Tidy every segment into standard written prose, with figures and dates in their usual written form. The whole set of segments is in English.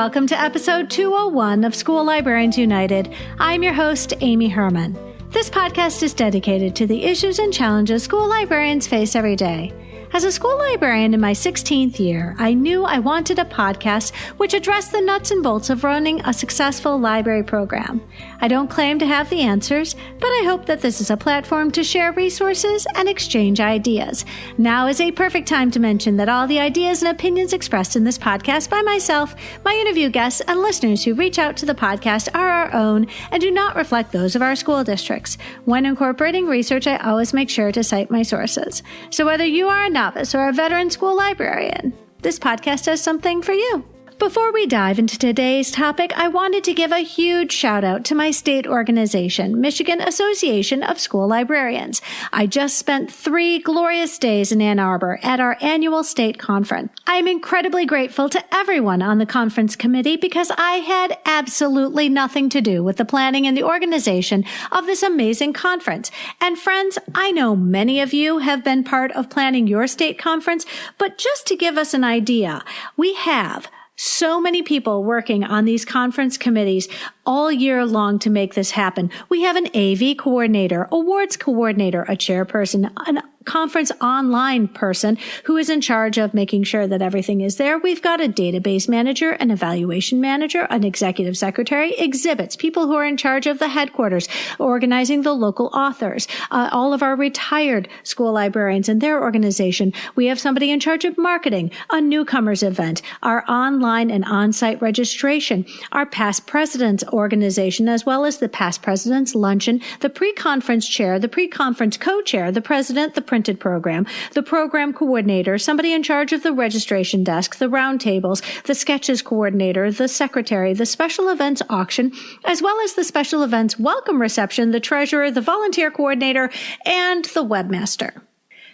Welcome to episode 201 of School Librarians United. I'm your host, Amy Herman. This podcast is dedicated to the issues and challenges school librarians face every day. As a school librarian in my 16th year, I knew I wanted a podcast which addressed the nuts and bolts of running a successful library program. I don't claim to have the answers, but I hope that this is a platform to share resources and exchange ideas. Now is a perfect time to mention that all the ideas and opinions expressed in this podcast by myself, my interview guests, and listeners who reach out to the podcast are our own and do not reflect those of our school districts. When incorporating research, I always make sure to cite my sources. So whether you are a novice or a veteran school librarian, this podcast has something for you. Before we dive into today's topic, I wanted to give a huge shout out to my state organization, Michigan Association of School Librarians. I just spent 3 glorious days in Ann Arbor at our annual state conference. I am incredibly grateful to everyone on the conference committee because I had absolutely nothing to do with the planning and the organization of this amazing conference. And friends, I know many of you have been part of planning your state conference, but just to give us an idea, we have so many people working on these conference committees all year long to make this happen. We have an AV coordinator, awards coordinator, a chairperson, a conference online person who is in charge of making sure that everything is there. We've got a database manager, an evaluation manager, an executive secretary, exhibits, people who are in charge of the headquarters, organizing the local authors, all of our retired school librarians and their organization. We have somebody in charge of marketing, a newcomers event, our online and on-site registration, our past presidents organization, as well as the past presidents luncheon, the pre-conference chair, the pre-conference co-chair, the president, the printed program, the program coordinator, somebody in charge of the registration desk, the roundtables, the sketches coordinator, the secretary, the special events auction, as well as the special events welcome reception, the treasurer, the volunteer coordinator, and the webmaster.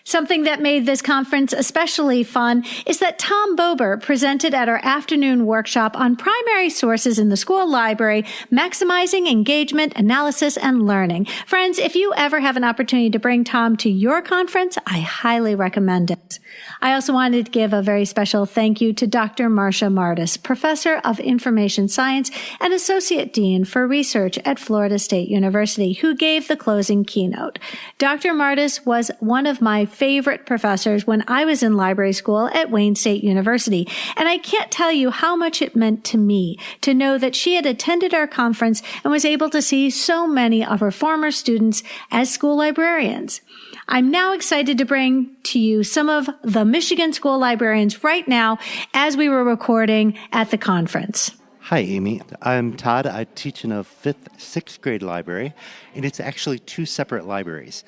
Something that made this conference especially fun is that Tom Bober presented at our afternoon workshop on primary sources in the school library, maximizing engagement, analysis, and learning. Friends, if you ever have an opportunity to bring Tom to your conference, I highly recommend it. I also wanted to give a very special thank you to Dr. Marcia Martis, Professor of Information Science and Associate Dean for Research at Florida State University, who gave the closing keynote. Dr. Martis was one of my favorite professors when I was in library school at Wayne State University, and I can't tell you how much it meant to me to know that she had attended our conference and was able to see so many of her former students as school librarians. I'm now excited to bring to you some of the Michigan school librarians right now as we were recording at the conference. Hi, Amy. I'm Todd. I teach in a 5th, 6th grade library, and it's actually 2 separate libraries.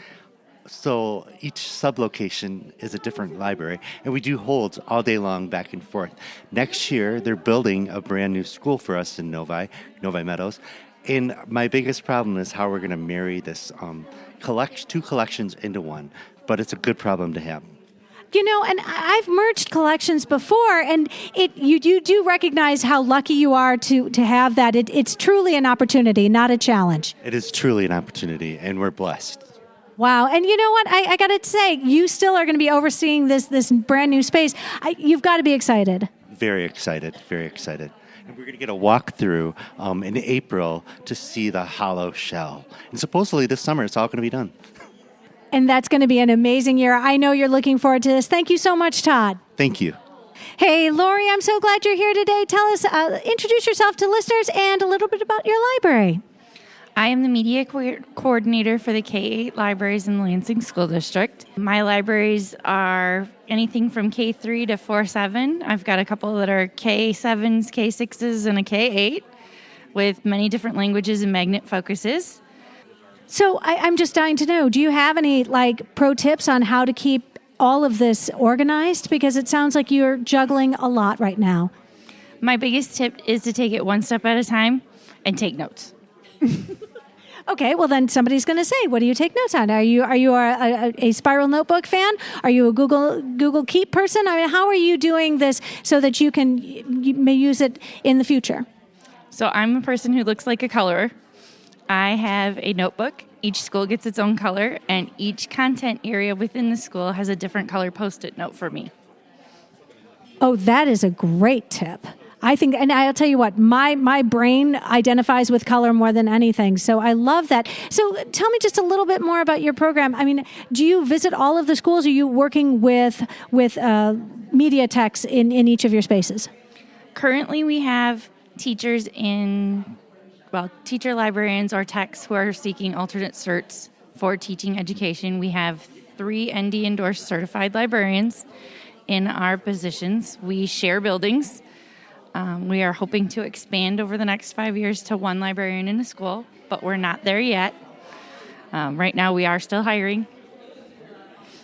So each sublocation is a different library, and we do holds all day long back and forth. Next year, they're building a brand new school for us in Novi Meadows, and my biggest problem is how we're going to marry this 2 collections into one, but it's a good problem to have. You know, and I've merged collections before, and you do recognize how lucky you are to have that. It's truly an opportunity, not a challenge. It is truly an opportunity, and we're blessed. Wow. And you know what? I got to say, you still are going to be overseeing this brand new space. You've got to be excited. Very excited. Very excited. And we're going to get a walkthrough in April to see the hollow shell. And supposedly this summer it's all going to be done. And that's going to be an amazing year. I know you're looking forward to this. Thank you so much, Todd. Thank you. Hey, Lori, I'm so glad you're here today. Tell us, introduce yourself to listeners and a little bit about your library. I am the media coordinator for the K-8 libraries in the Lansing School District. My libraries are anything from K3 to 4-7. I've got a couple that are K7s, K6s, and a K8 with many different languages and magnet focuses. So I'm just dying to know, do you have any pro tips on how to keep all of this organized? Because it sounds like you're juggling a lot right now. My biggest tip is to take it one step at a time and take notes. Okay, well then somebody's going to say, what do you take notes on? Are you a Spiral Notebook fan? Are you a Google Keep person? I mean, how are you doing this so that you may use it in the future? So I'm a person who looks like a colorer. I have a notebook. Each school gets its own color, and each content area within the school has a different color Post-it note for me. Oh, that is a great tip. I think, and I'll tell you what, my brain identifies with color more than anything. So I love that. So tell me just a little bit more about your program. I mean, do you visit all of the schools? Are you working with media techs in each of your spaces? Currently, we have teachers teacher librarians or techs who are seeking alternate certs for teaching education. We have 3 ND endorsed certified librarians in our positions. We share buildings. We are hoping to expand over the next 5 years to 1 librarian in a school, but we're not there yet. Right now, we are still hiring.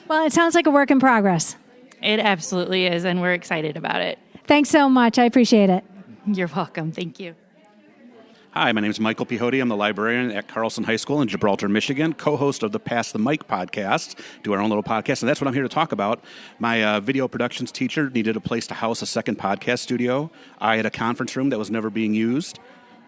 Well, it sounds like a work in progress. It absolutely is, and we're excited about it. Thanks so much. I appreciate it. You're welcome. Thank you. Hi, my name is Michael Pihody. I'm the librarian at Carlson High School in Gibraltar, Michigan, co-host of the Pass the Mic podcast, do our own little podcast, and that's what I'm here to talk about. My video productions teacher needed a place to house a second podcast studio. I had a conference room that was never being used.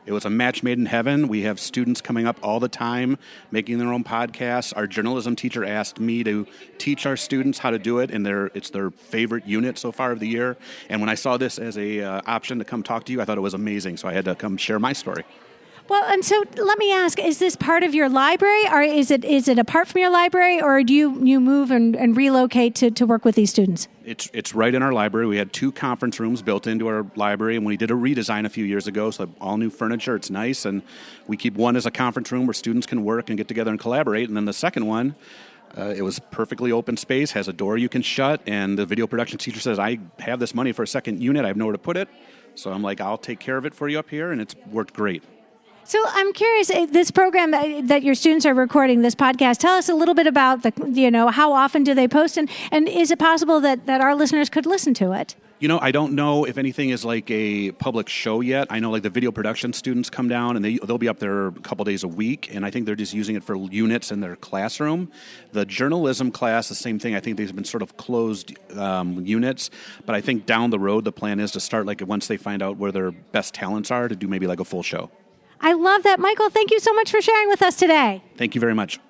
It was a match made in heaven. We have students coming up all the time, making their own podcasts. Our journalism teacher asked me to teach our students how to do it, and it's their favorite unit so far of the year. And when I saw this as a option to come talk to you, I thought it was amazing, so I had to come share my story. Well, and so let me ask, is this part of your library, or is it apart from your library, or do you move and relocate to work with these students? It's right in our library. We had 2 conference rooms built into our library, and we did a redesign a few years ago, so all new furniture. It's nice, and we keep one as a conference room where students can work and get together and collaborate, and then the second one, it was perfectly open space, has a door you can shut, and the video production teacher says, I have this money for a second unit, I have nowhere to put it, so I'm like, I'll take care of it for you up here, and it's worked great. So I'm curious, this program that your students are recording, this podcast, tell us a little bit about how often do they post, and is it possible that our listeners could listen to it? I don't know if anything is like a public show yet. I know like the video production students come down and they'll be up there a couple days a week, and I think they're just using it for units in their classroom. The journalism class, the same thing. I think they've been sort of closed units, but I think down the road the plan is to start like once they find out where their best talents are to do maybe like a full show. I love that. Michael, thank you so much for sharing with us today. Thank you very much.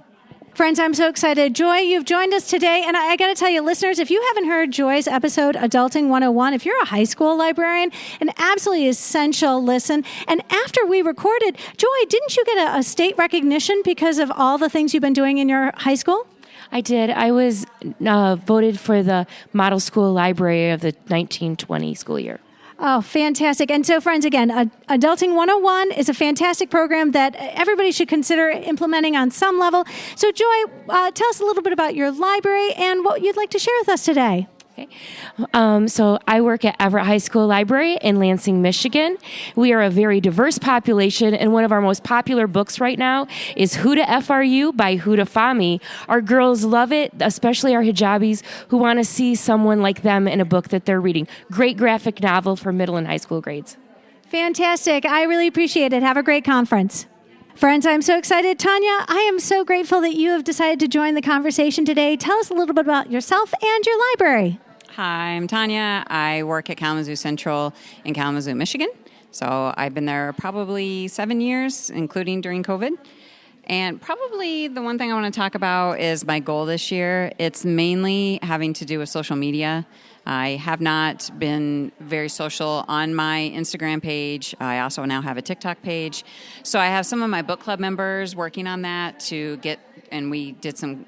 Friends, I'm so excited. Joy, you've joined us today. And I got to tell you, listeners, if you haven't heard Joy's episode, Adulting 101, if you're a high school librarian, an absolutely essential listen. And after we recorded, Joy, didn't you get a state recognition because of all the things you've been doing in your high school? I did. I was voted for the Model School Library of the 1920 school year. Oh, fantastic. And so, friends, again, Adulting 101 is a fantastic program that everybody should consider implementing on some level. So, Joy, tell us a little bit about your library and what you'd like to share with us today. Okay. So I work at Everett High School Library in Lansing, Michigan. We are a very diverse population, and one of our most popular books right now is Who to F Are You by Huda Fahmy. Our girls love it, especially our hijabis who want to see someone like them in a book that they're reading. Great graphic novel for middle and high school grades. Fantastic. I really appreciate it. Have a great conference. Friends, I'm so excited. Tanya, I am so grateful that you have decided to join the conversation today. Tell us a little bit about yourself and your library. Hi, I'm Tanya. I work at Kalamazoo Central in Kalamazoo, Michigan. So I've been there probably 7 years, including during COVID. And probably the one thing I want to talk about is my goal this year. It's mainly having to do with social media. I have not been very social on my Instagram page. I also now have a TikTok page. So I have some of my book club members working on that and we did some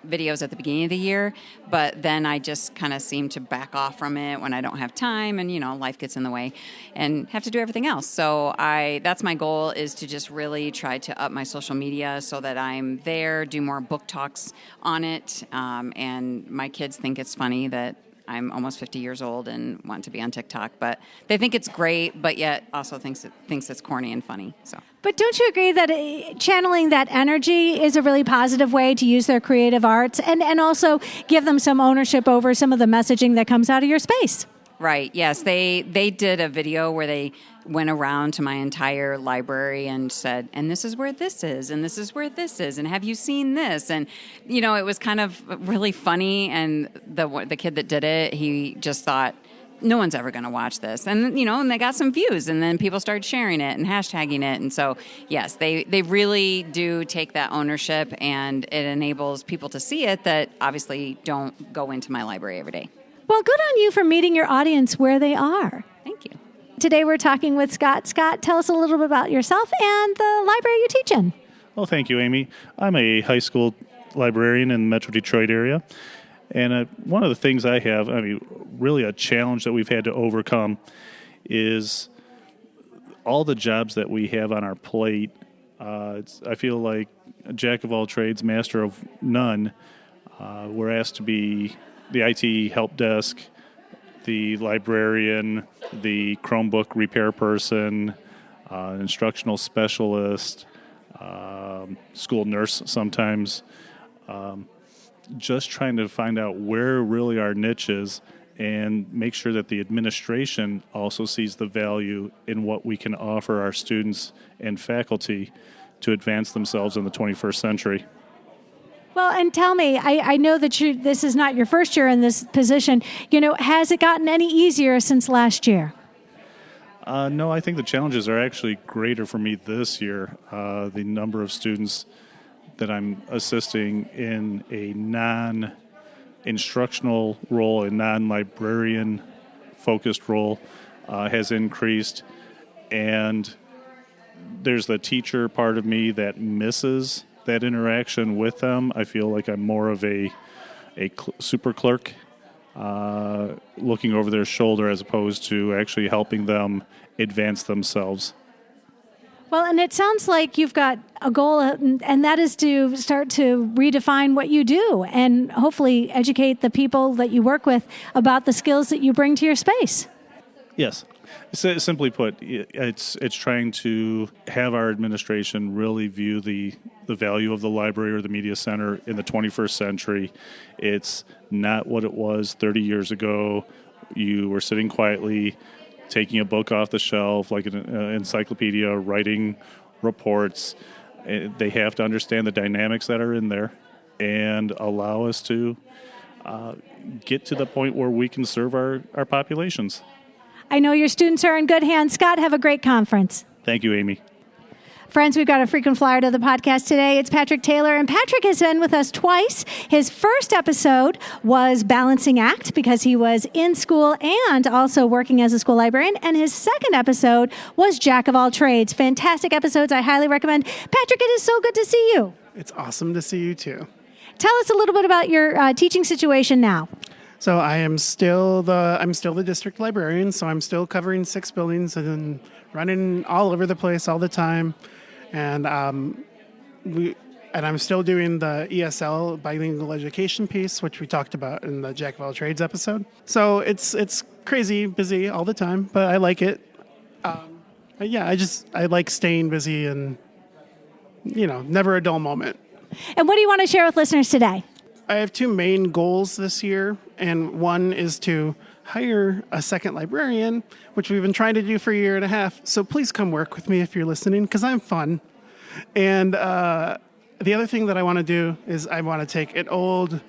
videos at the beginning of the year, but then I just kind of seem to back off from it when I don't have time and, life gets in the way and have to do everything else. So that's my goal, is to just really try to up my social media so that I'm there, do more book talks on it. And my kids think it's funny that I'm almost 50 years old and want to be on TikTok, but they think it's great, but yet also thinks it's corny and funny. So. But don't you agree that channeling that energy is a really positive way to use their creative arts and also give them some ownership over some of the messaging that comes out of your space? Right. Yes. They did a video where they went around to my entire library and said, and this is where this is, and this is where this is, and have you seen this? And, it was kind of really funny. And the kid that did it, he just thought, no one's ever going to watch this. And, and they got some views, and then people started sharing it and hashtagging it. And so, yes, they really do take that ownership, and it enables people to see it that obviously don't go into my library every day. Well, good on you for meeting your audience where they are. Thank you. Today we're talking with Scott. Scott, tell us a little bit about yourself and the library you teach in. Well, thank you, Amy. I'm a high school librarian in the Metro Detroit area. And one of the things really a challenge that we've had to overcome is all the jobs that we have on our plate. I feel like a jack of all trades, master of none. We're asked to be the IT help desk, the librarian, the Chromebook repair person, instructional specialist, school nurse sometimes. Just trying to find out where really our niche is and make sure that the administration also sees the value in what we can offer our students and faculty to advance themselves in the 21st century. Well, and tell me, I know that this is not your first year in this position. Has it gotten any easier since last year? No, I think the challenges are actually greater for me this year. The number of students that I'm assisting in a non-instructional role, a non-librarian-focused role, has increased. And there's the teacher part of me that misses that interaction with them. I feel like I'm more of a super clerk, looking over their shoulder as opposed to actually helping them advance themselves. Well, and it sounds like you've got a goal, and that is to start to redefine what you do and hopefully educate the people that you work with about the skills that you bring to your space. Yes. Simply put, it's trying to have our administration really view the value of the library or the media center in the 21st century. It's not what it was 30 years ago. You were sitting quietly, taking a book off the shelf like an encyclopedia, writing reports. They have to understand the dynamics that are in there and allow us to get to the point where we can serve our populations. I know your students are in good hands. Scott, have a great conference. Thank you, Amy. Friends, we've got a frequent flyer to the podcast today. It's Patrick Taylor, and Patrick has been with us twice. His first episode was Balancing Act because he was in school and also working as a school librarian, and his second episode was Jack of All Trades. Fantastic episodes. I highly recommend. Patrick, it is so good to see you. It's awesome to see you too. Tell us a little bit about your teaching situation now. So I'm still the district librarian, so I'm still covering 6 buildings and running all over the place all the time. And I'm still doing the ESL bilingual education piece, which we talked about in the Jack of All Trades episode. So it's crazy busy all the time, but I like it. I like staying busy and never a dull moment. And what do you want to share with listeners today? I have 2 main goals this year, and one is to hire a second librarian, which we've been trying to do for a year and a half. So please come work with me if you're listening, because I'm fun. And the other thing that I want to do is I want to take an old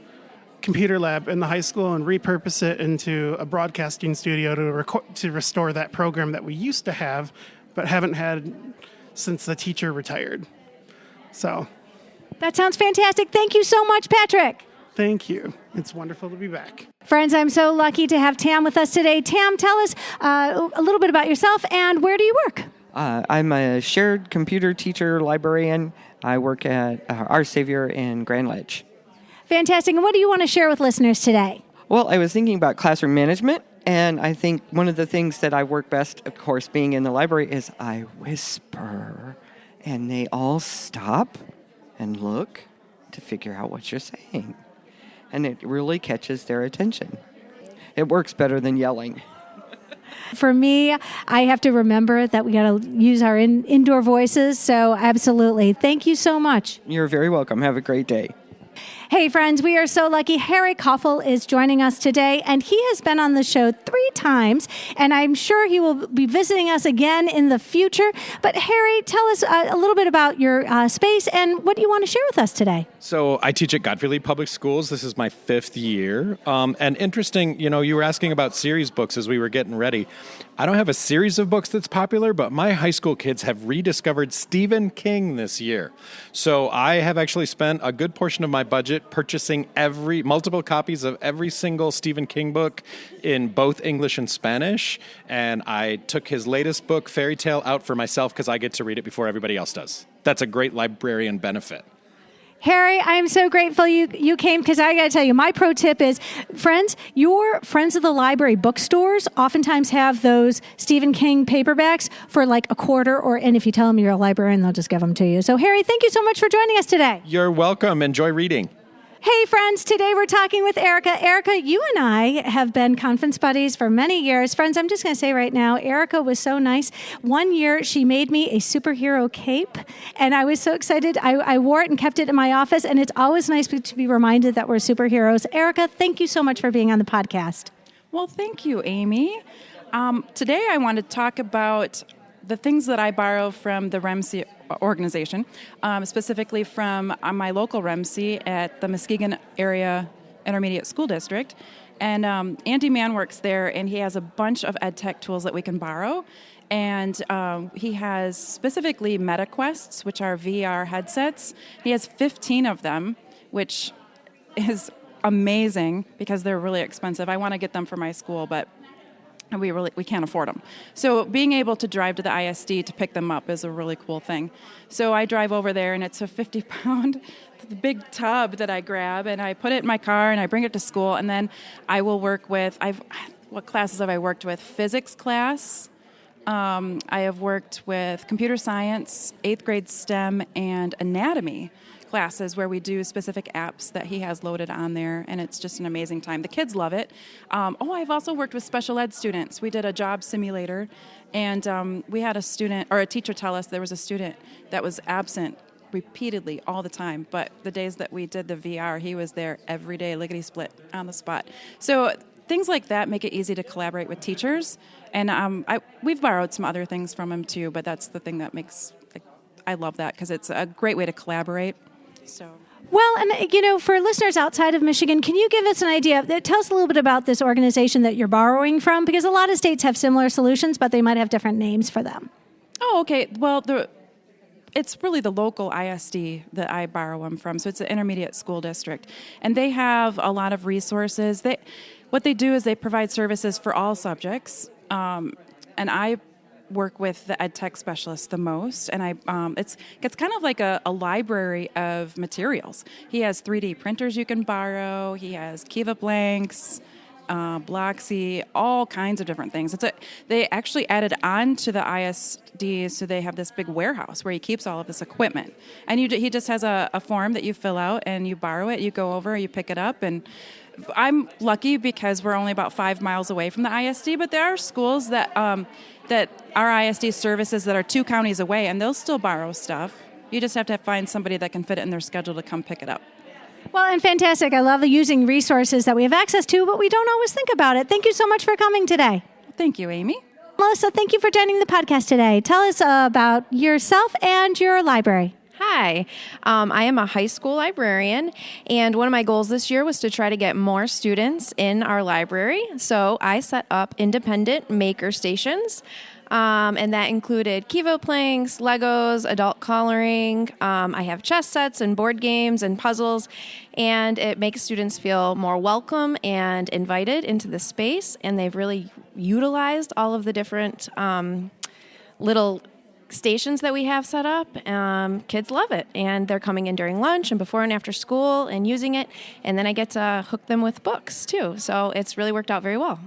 computer lab in the high school and repurpose it into a broadcasting studio to restore that program that we used to have, but haven't had since the teacher retired. So that sounds fantastic. Thank you so much, Patrick. Thank you. It's wonderful to be back. Friends, I'm so lucky to have Tam with us today. Tam, tell us a little bit about yourself and where do you work? I'm a shared computer teacher librarian. I work at Our Savior in Grand Ledge. Fantastic. And what do you want to share with listeners today? Well, I was thinking about classroom management, and I think one of the things that I work best, of course, being in the library, is I whisper, and they all stop and look to figure out what you're saying. And it really catches their attention. It works better than yelling. For me, I have to remember that we got to use our indoor voices. So absolutely. Thank you so much. You're very welcome. Have a great day. Hey, friends, we are so lucky. Harry Koffel is joining us today, and he has been on the show 3 times, and I'm sure he will be visiting us again in the future. But Harry, tell us a little bit about your space and what you want to share with us today. So I teach at Godfrey Lee Public Schools. This is my 5th year. And interesting, you were asking about series books as we were getting ready. I don't have a series of books that's popular, but my high school kids have rediscovered Stephen King this year. So I have actually spent a good portion of my budget purchasing multiple copies of every single Stephen King book in both English and Spanish. And I took his latest book, Fairy Tale, out for myself because I get to read it before everybody else does. That's a great librarian benefit. Harry, I am so grateful you came, because I got to tell you, my pro tip is, friends, your Friends of the Library bookstores oftentimes have those Stephen King paperbacks for like a quarter, and if you tell them you're a librarian, they'll just give them to you. So Harry, thank you so much for joining us today. You're welcome. Enjoy reading. Hey friends, today we're talking with Erica. Erica, you and I have been conference buddies for many years. Friends, I'm just going to say right now, Erica was so nice. One year she made me a superhero cape, and I was so excited. I wore it and kept it in my office, and it's always nice to be reminded that we're superheroes. Erica, thank you so much for being on the podcast. Well, thank you, Amy. Today I want to talk about the things that I borrow from the REMC organization, specifically from my local REMC at the Muskegon Area Intermediate School District. And Andy Mann works there, and he has a bunch of ed tech tools that we can borrow. And he has specifically MetaQuests, which are VR headsets. He has 15 of them, which is amazing because they're really expensive. I want to get them for my school, but we can't afford them. So being able to drive to the ISD to pick them up is a really cool thing. So I drive over there, and it's a 50-pound big tub that I grab, and I put it in my car, and I bring it to school, and then I will work with, what classes have I worked with? Physics class. I have worked with computer science, 8th grade STEM, and anatomy classes where we do specific apps that he has loaded on there, and it's just an amazing time. The kids love it. I've also worked with special ed students. We did a job simulator, and we had a teacher tell us there was a student that was absent repeatedly all the time, but the days that we did the VR, he was there every day, lickety-split, on the spot. So things like that make it easy to collaborate with teachers, and we've borrowed some other things from him too, but that's the thing that makes, I love that because it's a great way to collaborate. So. Well, and for listeners outside of Michigan, can you give us an idea? Tell us a little bit about this organization that you're borrowing from, because a lot of states have similar solutions, but they might have different names for them. Oh, okay. Well, it's really the local ISD that I borrow them from. So it's an intermediate school district, and they have a lot of resources. What they do is they provide services for all subjects, and I work with the ed tech specialist the most, and it's kind of like a library of materials. He has 3D printers you can borrow. He has Kiva blanks, Bloxy, all kinds of different things. They actually added on to the ISD, so they have this big warehouse where he keeps all of this equipment. And he just has a form that you fill out, and you borrow it. You go over, you pick it up, and I'm lucky because we're only about 5 miles away from the ISD, but there are schools that our ISD services that are 2 counties away, and they'll still borrow stuff. You just have to find somebody that can fit it in their schedule to come pick it up. Well, and fantastic. I love using resources that we have access to, but we don't always think about it. Thank you so much for coming today. Thank you, Amy. Melissa, thank you for joining the podcast today. Tell us about yourself and your library. Hi, I am a high school librarian, and one of my goals this year was to try to get more students in our library. So I set up independent maker stations, and that included Kivo planks, Legos, adult coloring. I have chess sets and board games and puzzles, and it makes students feel more welcome and invited into the space, and they've really utilized all of the different little stations that we have set up. Kids love it, and they're coming in during lunch and before and after school and using it, and then I get to hook them with books too, so it's really worked out very well.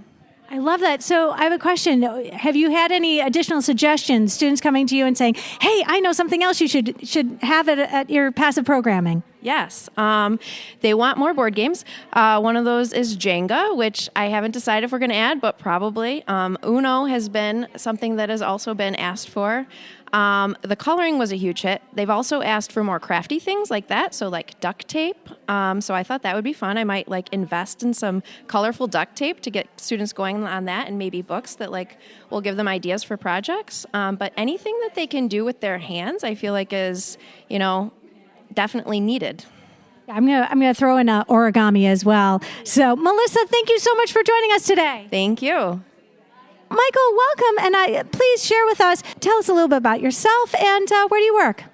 I love that. So I have a question. Have you had any additional suggestions, students coming to you and saying, hey, I know something else you should have it at your passive programming? Yes. They want more board games. One of those is Jenga, which I haven't decided if we're going to add, but probably. Uno has been something that has also been asked for. The coloring was a huge hit. They've also asked for more crafty things like that, so like duct tape. So I thought that would be fun. I might invest in some colorful duct tape to get students going on that, and maybe books that will give them ideas for projects. But anything that they can do with their hands, I feel like is, definitely needed. I'm gonna throw in origami as well. So, Melissa, thank you so much for joining us today. Thank you. Michael, welcome, and please share with us. Tell us a little bit about yourself and where do you work?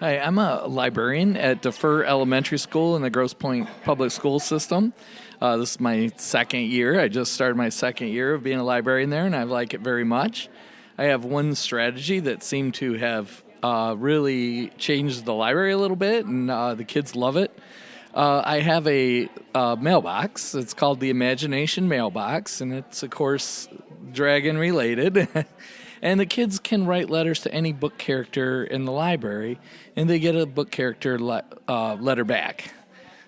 Hi, I'm a librarian at Defer Elementary School in the Grosse Pointe Public School System. This is my second year. I just started my second year of being a librarian there, and I like it very much. I have one strategy that seemed to have really changed the library a little bit, and the kids love it. I have a mailbox. It's called the Imagination Mailbox, and it's, of course, dragon related. And the kids can write letters to any book character in the library, and they get a book character letter back.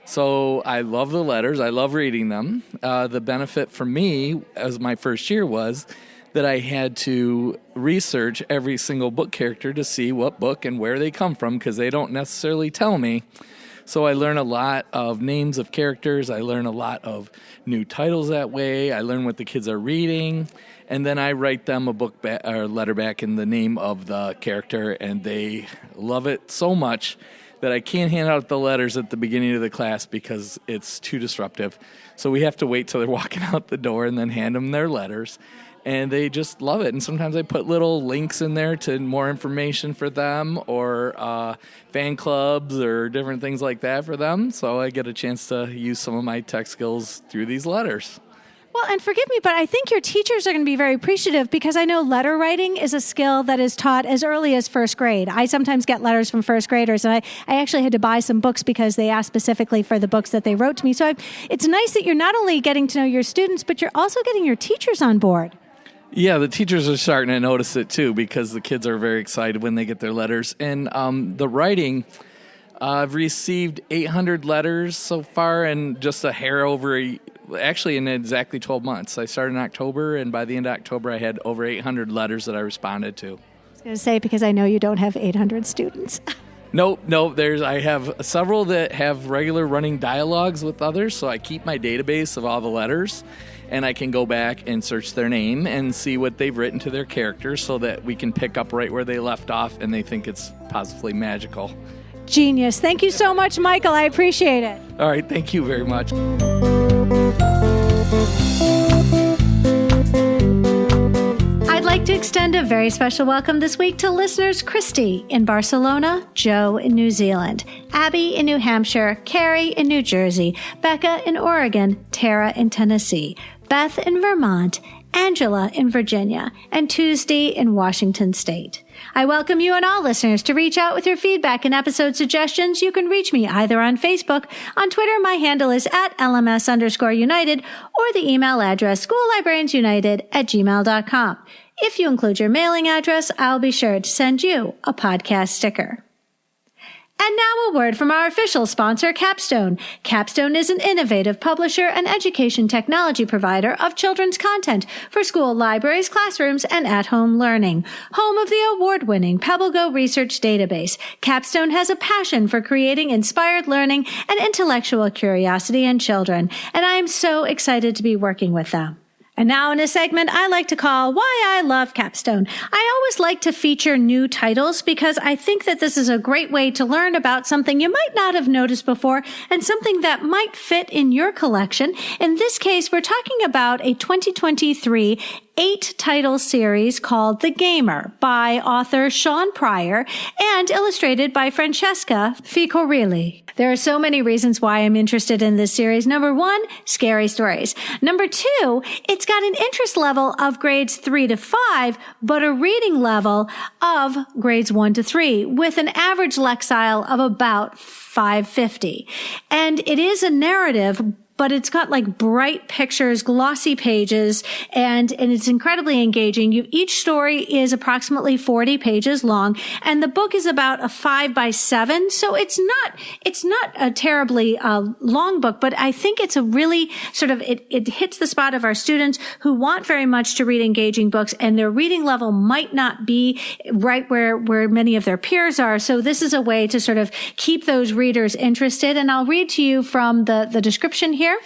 So I love the letters. I love reading them. The benefit for me as my first year was that I had to research every single book character to see what book and where they come from, because they don't necessarily tell me. So I learn a lot of names of characters. I learn a lot of new titles that way. I learn what the kids are reading. And then I write them a book or letter back in the name of the character, and they love it so much that I can't hand out the letters at the beginning of the class because it's too disruptive. So we have to wait till they're walking out the door and then hand them their letters. And they just love it. And sometimes I put little links in there to more information for them, or fan clubs or different things like that for them. So I get a chance to use some of my tech skills through these letters. Well, and forgive me, but I think your teachers are going to be very appreciative, because I know letter writing is a skill that is taught as early as first grade. I sometimes get letters from first graders, and I actually had to buy some books because they asked specifically for the books that they wrote to me. So it's nice that you're not only getting to know your students, but you're also getting your teachers on board. Yeah, the teachers are starting to notice it too, because the kids are very excited when they get their letters. And the writing, I've received 800 letters so far, and just a hair over actually in exactly 12 months. I started in October, and by the end of October, I had over 800 letters that I responded to. I was going to say, because I know you don't have 800 students. Nope. I have several that have regular running dialogues with others, so I keep my database of all the letters, and I can go back and search their name and see what they've written to their characters so that we can pick up right where they left off, and they think it's positively magical. Genius. Thank you so much, Michael. I appreciate it. All right. Thank you very much. I'd like to extend a very special welcome this week to listeners Christy in Barcelona, Joe in New Zealand, Abby in New Hampshire, Carrie in New Jersey, Becca in Oregon, Tara in Tennessee, Beth in Vermont, Angela in Virginia, and Tuesday in Washington State. I welcome you and all listeners to reach out with your feedback and episode suggestions. You can reach me either on Facebook. On Twitter, my handle is @LMS_United, or the email address schoollibrariansunited@gmail.com. If you include your mailing address, I'll be sure to send you a podcast sticker. And now a word from our official sponsor, Capstone. Capstone is an innovative publisher and education technology provider of children's content for school libraries, classrooms, and at-home learning. Home of the award-winning PebbleGo research database, Capstone has a passion for creating inspired learning and intellectual curiosity in children, and I am so excited to be working with them. And now in a segment I like to call Why I Love Capstone. I always like to feature new titles because I think that this is a great way to learn about something you might not have noticed before and something that might fit in your collection. In this case, we're talking about a 2023 8-title series called The Gamer by author Shawn Pryor and illustrated by Francesca Ficorilli. There are so many reasons why I'm interested in this series. Number 1, scary stories. Number 2, it's got an interest level of grades 3 to 5, but a reading level of grades 1 to 3 with an average Lexile of about 550. And it is a narrative, but it's got like bright pictures, glossy pages, and it's incredibly engaging. Each story is approximately 40 pages long, and the book is about a 5x7, so it's not a terribly long book, but I think it's a really sort of, it hits the spot of our students who want very much to read engaging books, and their reading level might not be right where many of their peers are, so this is a way to sort of keep those readers interested. And I'll read to you from the description here. here?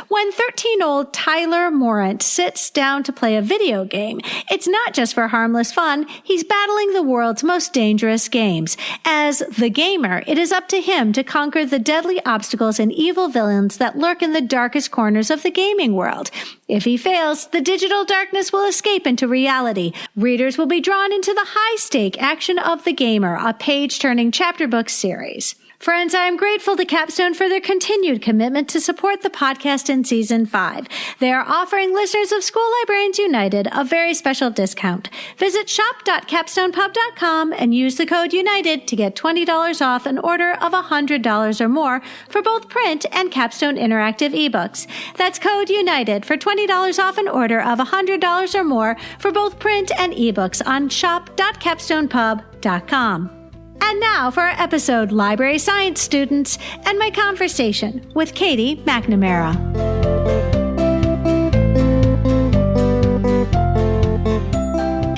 When 13-year-old Tyler Morant sits down to play a video game, it's not just for harmless fun. He's battling the world's most dangerous games. As the gamer, it is up to him to conquer the deadly obstacles and evil villains that lurk in the darkest corners of the gaming world. If he fails, the digital darkness will escape into reality. Readers will be drawn into the high-stake action of The Gamer, a page-turning chapter book series. Friends, I am grateful to Capstone for their continued commitment to support the podcast in Season 5. They are offering listeners of School Librarians United a very special discount. Visit shop.capstonepub.com and use the code UNITED to get $20 off an order of $100 or more for both print and Capstone Interactive ebooks. That's code UNITED for $20 off an order of $100 or more for both print and ebooks on shop.capstonepub.com. And now for our episode, Library Science Students, and my conversation with Katie McNamara.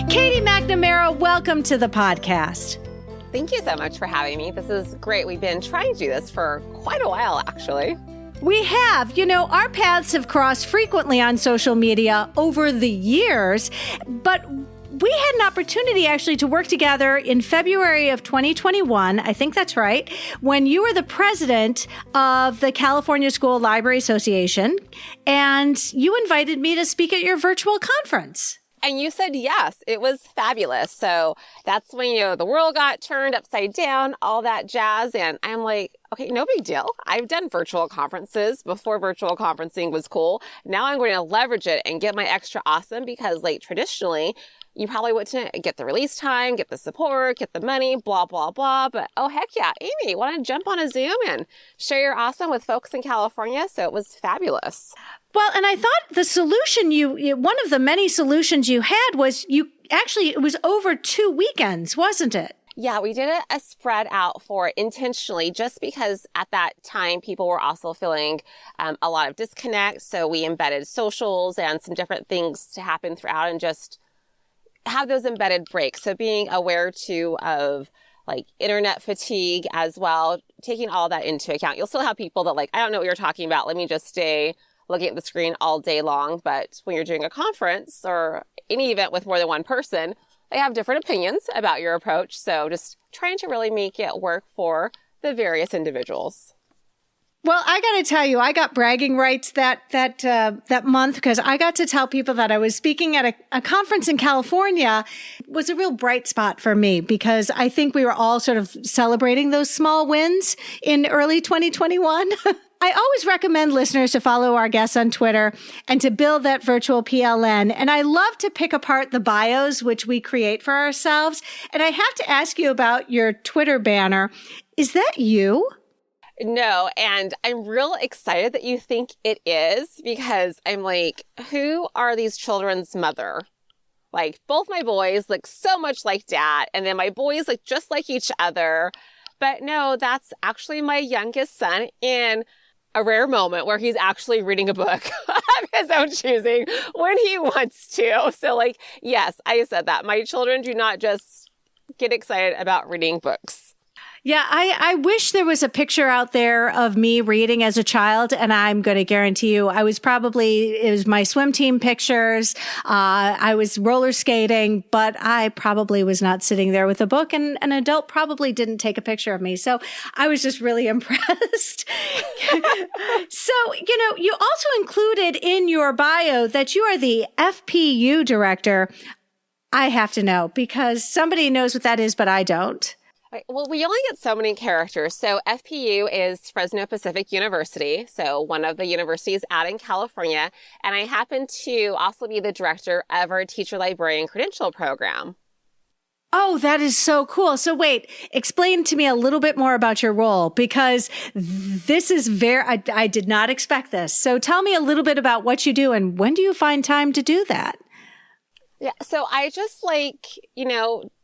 Katie McNamara, welcome to the podcast. Thank you so much for having me. This is great. We've been trying to do this for quite a while, actually. We have. You know, our paths have crossed frequently on social media over the years, but we had an opportunity actually to work together in February of 2021. I think that's right. When you were the president of the California School Library Association, and you invited me to speak at your virtual conference. And you said yes. It was fabulous. So that's when, the world got turned upside down, all that jazz. And I'm like, okay, no big deal. I've done virtual conferences before virtual conferencing was cool. Now I'm going to leverage it and get my extra awesome because traditionally, you probably wouldn't get the release time, get the support, get the money, blah, blah, blah. But oh, heck yeah, Amy, want to jump on a Zoom and share your awesome with folks in California? So it was fabulous. Well, and I thought the solution one of the many solutions you had was it was over 2 weekends, wasn't it? Yeah, we did a spread out for intentionally just because at that time people were also feeling a lot of disconnect. So we embedded socials and some different things to happen throughout and just have those embedded breaks. So being aware too of internet fatigue as well, taking all that into account. You'll still have people that I don't know what you're talking about. Let me just stay looking at the screen all day long. But when you're doing a conference or any event with more than one person, they have different opinions about your approach. So just trying to really make it work for the various individuals. Well, I got to tell you, I got bragging rights that month because I got to tell people that I was speaking at a conference in California. It was a real bright spot for me because I think we were all sort of celebrating those small wins in early 2021. I always recommend listeners to follow our guests on Twitter and to build that virtual PLN. And I love to pick apart the bios, which we create for ourselves. And I have to ask you about your Twitter banner. Is that you? No, and I'm real excited that you think it is because I'm like, who are these children's mother? Both my boys look so much like dad, and then my boys look just like each other. But no, that's actually my youngest son in a rare moment where he's actually reading a book of his own choosing when he wants to. So yes, I said that. My children do not just get excited about reading books. Yeah, I wish there was a picture out there of me reading as a child, and I'm going to guarantee you it was my swim team pictures. I was roller skating, but I probably was not sitting there with a book, and an adult probably didn't take a picture of me. So I was just really impressed. So, you also included in your bio that you are the FPU director. I have to know because somebody knows what that is, but I don't. Well, we only get so many characters. So FPU is Fresno Pacific University, so one of the universities out in California. And I happen to also be the director of our teacher librarian credential program. Oh, that is so cool. So wait, explain to me a little bit more about your role because this is I did not expect this. So tell me a little bit about what you do and when do you find time to do that? Yeah, so I just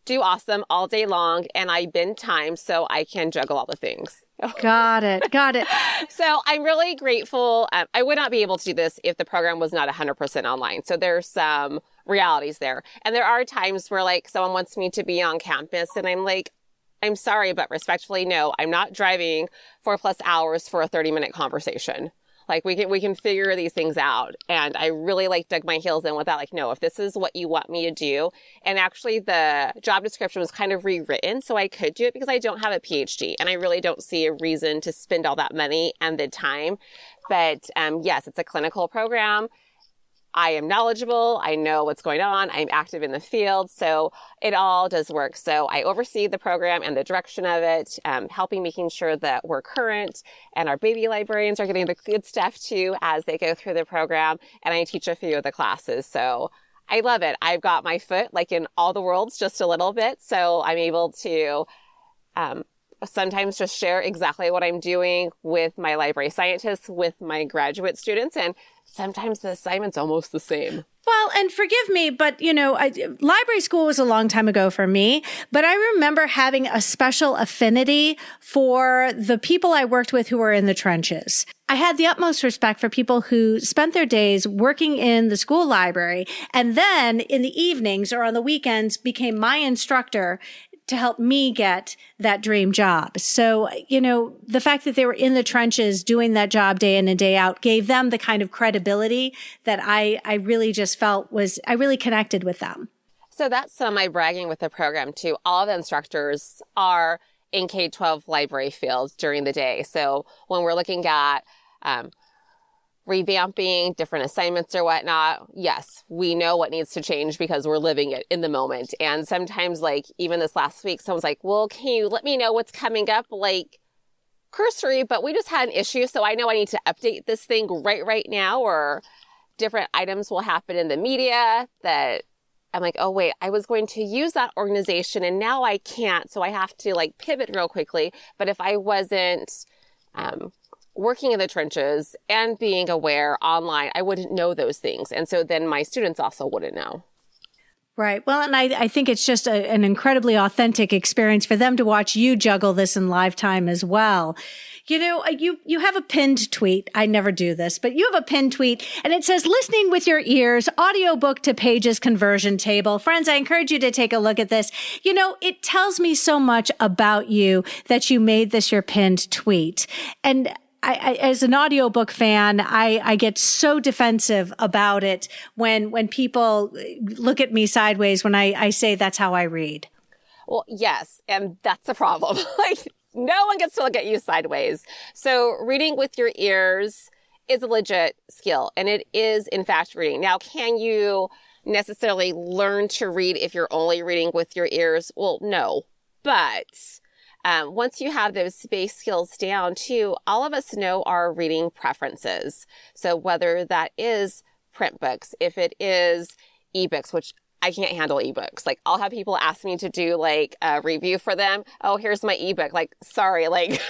do awesome all day long and I bend time so I can juggle all the things. Got it. So I'm really grateful. I would not be able to do this if the program was not 100% online. So there's some realities there. And there are times where someone wants me to be on campus and I'm like, I'm sorry, but respectfully, no, I'm not driving 4+ hours for a 30-minute conversation. Like we can figure these things out. And I really like dug my heels in with that. Like, no, if this is what you want me to do, and actually the job description was kind of rewritten so I could do it because I don't have a PhD and I really don't see a reason to spend all that money and the time. But yes, it's a clinical program. I am knowledgeable. I know what's going on. I'm active in the field. So it all does work. So I oversee the program and the direction of it, helping making sure that we're current and our baby librarians are getting the good stuff too as they go through the program. And I teach a few of the classes. So I love it. I've got my foot like in all the worlds just a little bit. So I'm able to sometimes just share exactly what I'm doing with my library scientists, with my graduate students, and sometimes the assignment's almost the same. Well, and forgive me, but, library school was a long time ago for me, but I remember having a special affinity for the people I worked with who were in the trenches. I had the utmost respect for people who spent their days working in the school library and then in the evenings or on the weekends became my instructor to help me get that dream job. So, the fact that they were in the trenches doing that job day in and day out gave them the kind of credibility that I really just felt I really connected with them. So that's some of my bragging with the program too. All the instructors are in K-12 library fields during the day. So when we're looking at revamping different assignments or whatnot, yes, we know what needs to change because we're living it in the moment. And sometimes, like even this last week, someone's like, well, can you let me know what's coming up? Like cursory, but we just had an issue. So I know I need to update this thing right now, or different items will happen in the media that I'm like, oh wait, I was going to use that organization and now I can't. So I have to like pivot real quickly. But if I wasn't, working in the trenches and being aware online, I wouldn't know those things. And so then my students also wouldn't know. Right. Well, and I think it's just an incredibly authentic experience for them to watch you juggle this in live time as well. You have a pinned tweet. I never do this, but you have a pinned tweet and it says, listening with your ears, audiobook to pages conversion table. Friends, I encourage you to take a look at this. It tells me so much about you that you made this your pinned tweet. And I, as an audiobook fan, I get so defensive about it when people look at me sideways when I say that's how I read. Well, yes, and that's the problem. Like, no one gets to look at you sideways. So reading with your ears is a legit skill, and it is, in fact, reading. Now, can you necessarily learn to read if you're only reading with your ears? Well, no, but once you have those base skills down too, all of us know our reading preferences. So whether that is print books, if it is ebooks, which I can't handle ebooks. Like I'll have people ask me to do like a review for them. Oh, here's my ebook. Like, sorry, like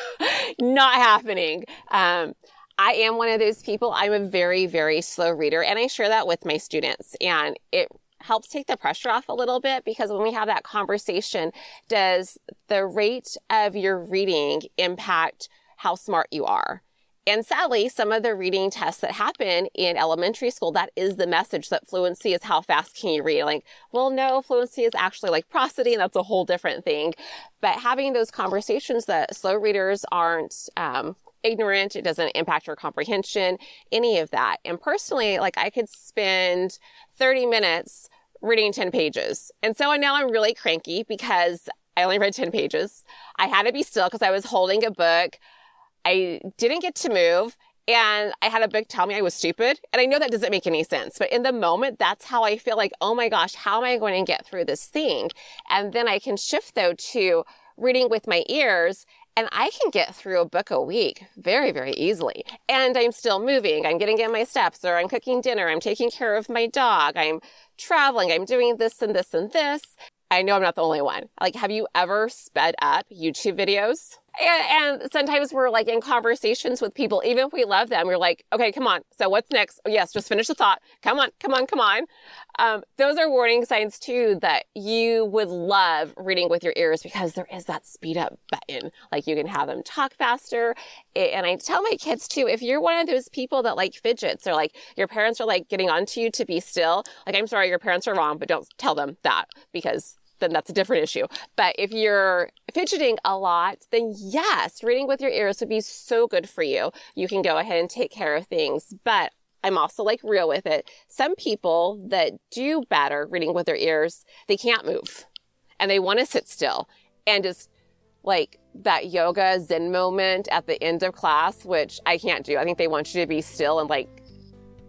not happening. I am one of those people. I'm a very, very slow reader, and I share that with my students, and it helps take the pressure off a little bit, because when we have that conversation, does the rate of your reading impact how smart you are? And sadly, some of the reading tests that happen in elementary school, that is the message, that fluency is how fast can you read. Like, well, no, fluency is actually like prosody, and that's a whole different thing. But having those conversations that slow readers aren't ignorant, it doesn't impact your comprehension, any of that. And personally, like I could spend 30 minutes reading 10 pages. And so now I'm really cranky because I only read 10 pages. I had to be still because I was holding a book. I didn't get to move, and I had a book tell me I was stupid. And I know that doesn't make any sense, but in the moment, that's how I feel. Like, oh my gosh, how am I going to get through this thing? And then I can shift though to reading with my ears, and I can get through a book a week very, very easily. And I'm still moving. I'm getting in my steps, or I'm cooking dinner. I'm taking care of my dog. I'm traveling. I'm doing this and this and this. I know I'm not the only one. Like, have you ever sped up YouTube videos? And sometimes we're like in conversations with people, even if we love them, we're like, okay, come on. So what's next? Oh, yes, just finish the thought. Come on. Those are warning signs too that you would love reading with your ears, because there is that speed up button. Like, you can have them talk faster. And I tell my kids too, if you're one of those people that like fidgets, or like your parents are like getting onto you to be still, like, I'm sorry, your parents are wrong, but don't tell them that, because then that's a different issue. But if you're fidgeting a lot, then yes, reading with your ears would be so good for you. You can go ahead and take care of things. But I'm also like real with it. Some people that do better reading with their ears, they can't move and they want to sit still and just like that yoga Zen moment at the end of class, which I can't do. I think they want you to be still and like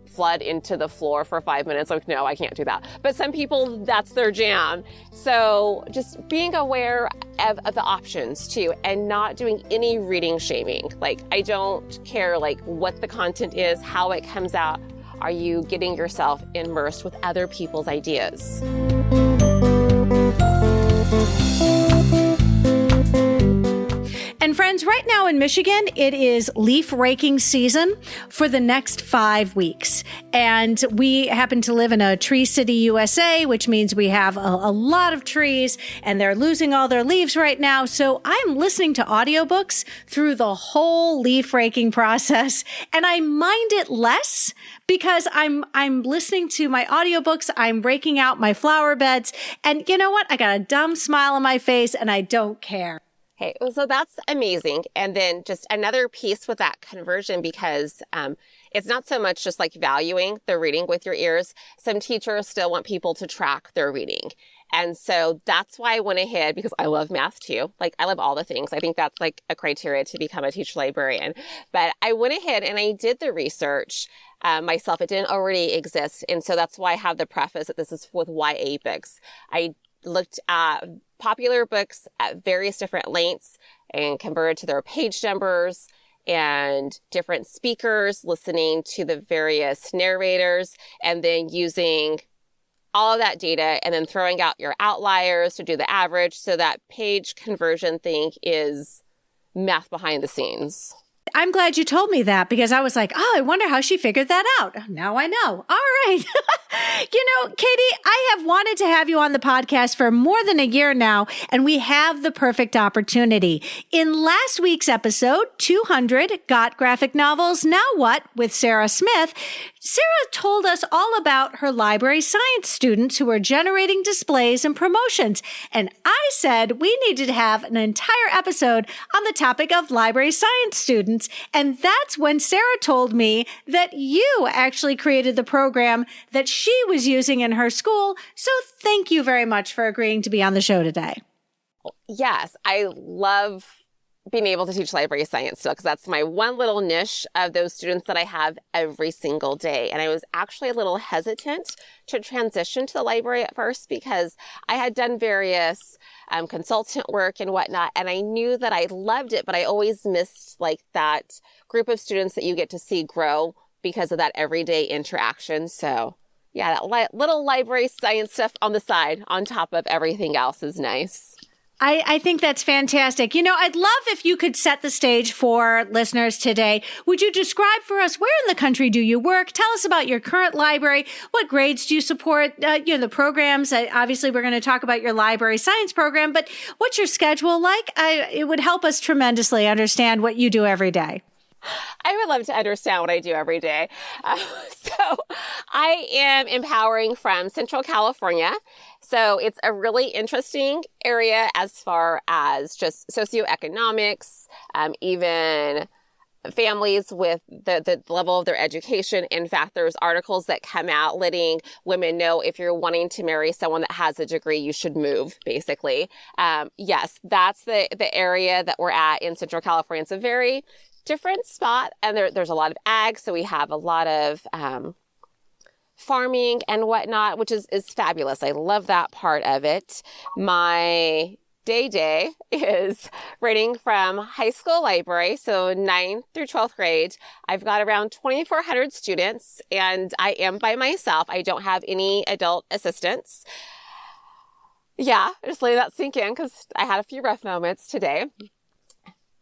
flood into the floor for 5 minutes. Like, no, I can't do that. But some people, that's their jam. So just being aware of the options too, and not doing any reading shaming. Like, I don't care like what the content is, how it comes out. Are you getting yourself immersed with other people's ideas? And friends, right now in Michigan, it is leaf raking season for the next 5 weeks. And we happen to live in a tree city, USA, which means we have a lot of trees and they're losing all their leaves right now. So I'm listening to audiobooks through the whole leaf raking process, and I mind it less because I'm listening to my audiobooks. I'm raking out my flower beds, and you know what? I got a dumb smile on my face and I don't care. Okay, so that's amazing. And then just another piece with that conversion, because it's not so much just like valuing the reading with your ears. Some teachers still want people to track their reading. And so that's why I went ahead, because I love math too. Like, I love all the things. I think that's like a criteria to become a teacher librarian. But I went ahead and I did the research myself. It didn't already exist. And so that's why I have the preface that this is with YA books. I looked at popular books at various different lengths and converted to their page numbers and different speakers, listening to the various narrators, and then using all of that data and then throwing out your outliers to do the average. So that page conversion thing is math behind the scenes. I'm glad you told me that, because I was like, oh, I wonder how she figured that out. Now I know. All right. You know, Katie, I have wanted to have you on the podcast for more than a year now, and we have the perfect opportunity. In last week's episode, 200 Got Graphic Novels, Now What? With Sarah Smith, Sarah told us all about her library science students who were generating displays and promotions. And I said we needed to have an entire episode on the topic of library science students. And that's when Sarah told me that you actually created the program that she was using in her school. So thank you very much for agreeing to be on the show today. Yes, I love being able to teach library science still, because that's my one little niche of those students that I have every single day. And I was actually a little hesitant to transition to the library at first, because I had done various consultant work and whatnot, and I knew that I loved it, but I always missed like that group of students that you get to see grow because of that everyday interaction. So yeah, that little library science stuff on the side on top of everything else is nice. I think that's fantastic. You know, I'd love if you could set the stage for listeners today. Would you describe for us, where in the country do you work? Tell us about your current library. What grades do you support? The programs. Obviously, we're going to talk about your library science program, but what's your schedule like? It would help us tremendously understand what you do every day. I would love to understand what I do every day. So I am empowering from Central California. So it's a really interesting area as far as just socioeconomics, even families with the level of their education. In fact, there's articles that come out letting women know if you're wanting to marry someone that has a degree, you should move, basically. Yes, that's the area that we're at in Central California. It's a very different spot, and there's a lot of ag, so we have a lot of farming and whatnot, which is fabulous. I love that part of it. My day is reading from high school library, so 9th through 12th grade. I've got around 2,400 students, and I am by myself. I don't have any adult assistants. Yeah, just letting that sink in, because I had a few rough moments today.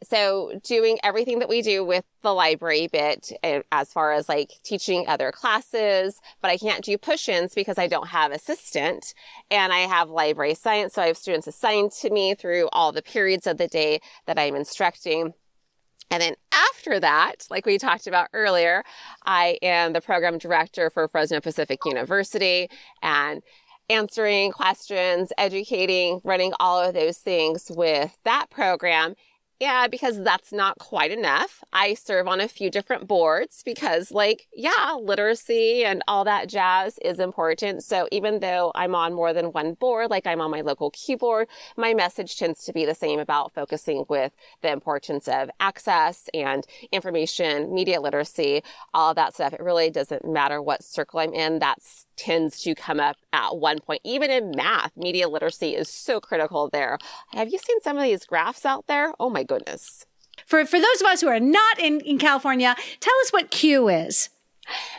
So doing everything that we do with the library bit, as far as like teaching other classes, but I can't do push-ins because I don't have assistant, and I have library science. So I have students assigned to me through all the periods of the day that I'm instructing. And then after that, like we talked about earlier, I am the program director for Fresno Pacific University, and answering questions, educating, running all of those things with that program. Yeah, because that's not quite enough. I serve on a few different boards because, literacy and all that jazz is important. So even though I'm on more than one board, like I'm on my local Q board, my message tends to be the same about focusing with the importance of access and information, media literacy, all of that stuff. It really doesn't matter what circle I'm in. That's tends to come up at one point. Even in math, media literacy is so critical there. Have you seen some of these graphs out there? Oh my goodness. For those of us who are not in California, tell us what Q is.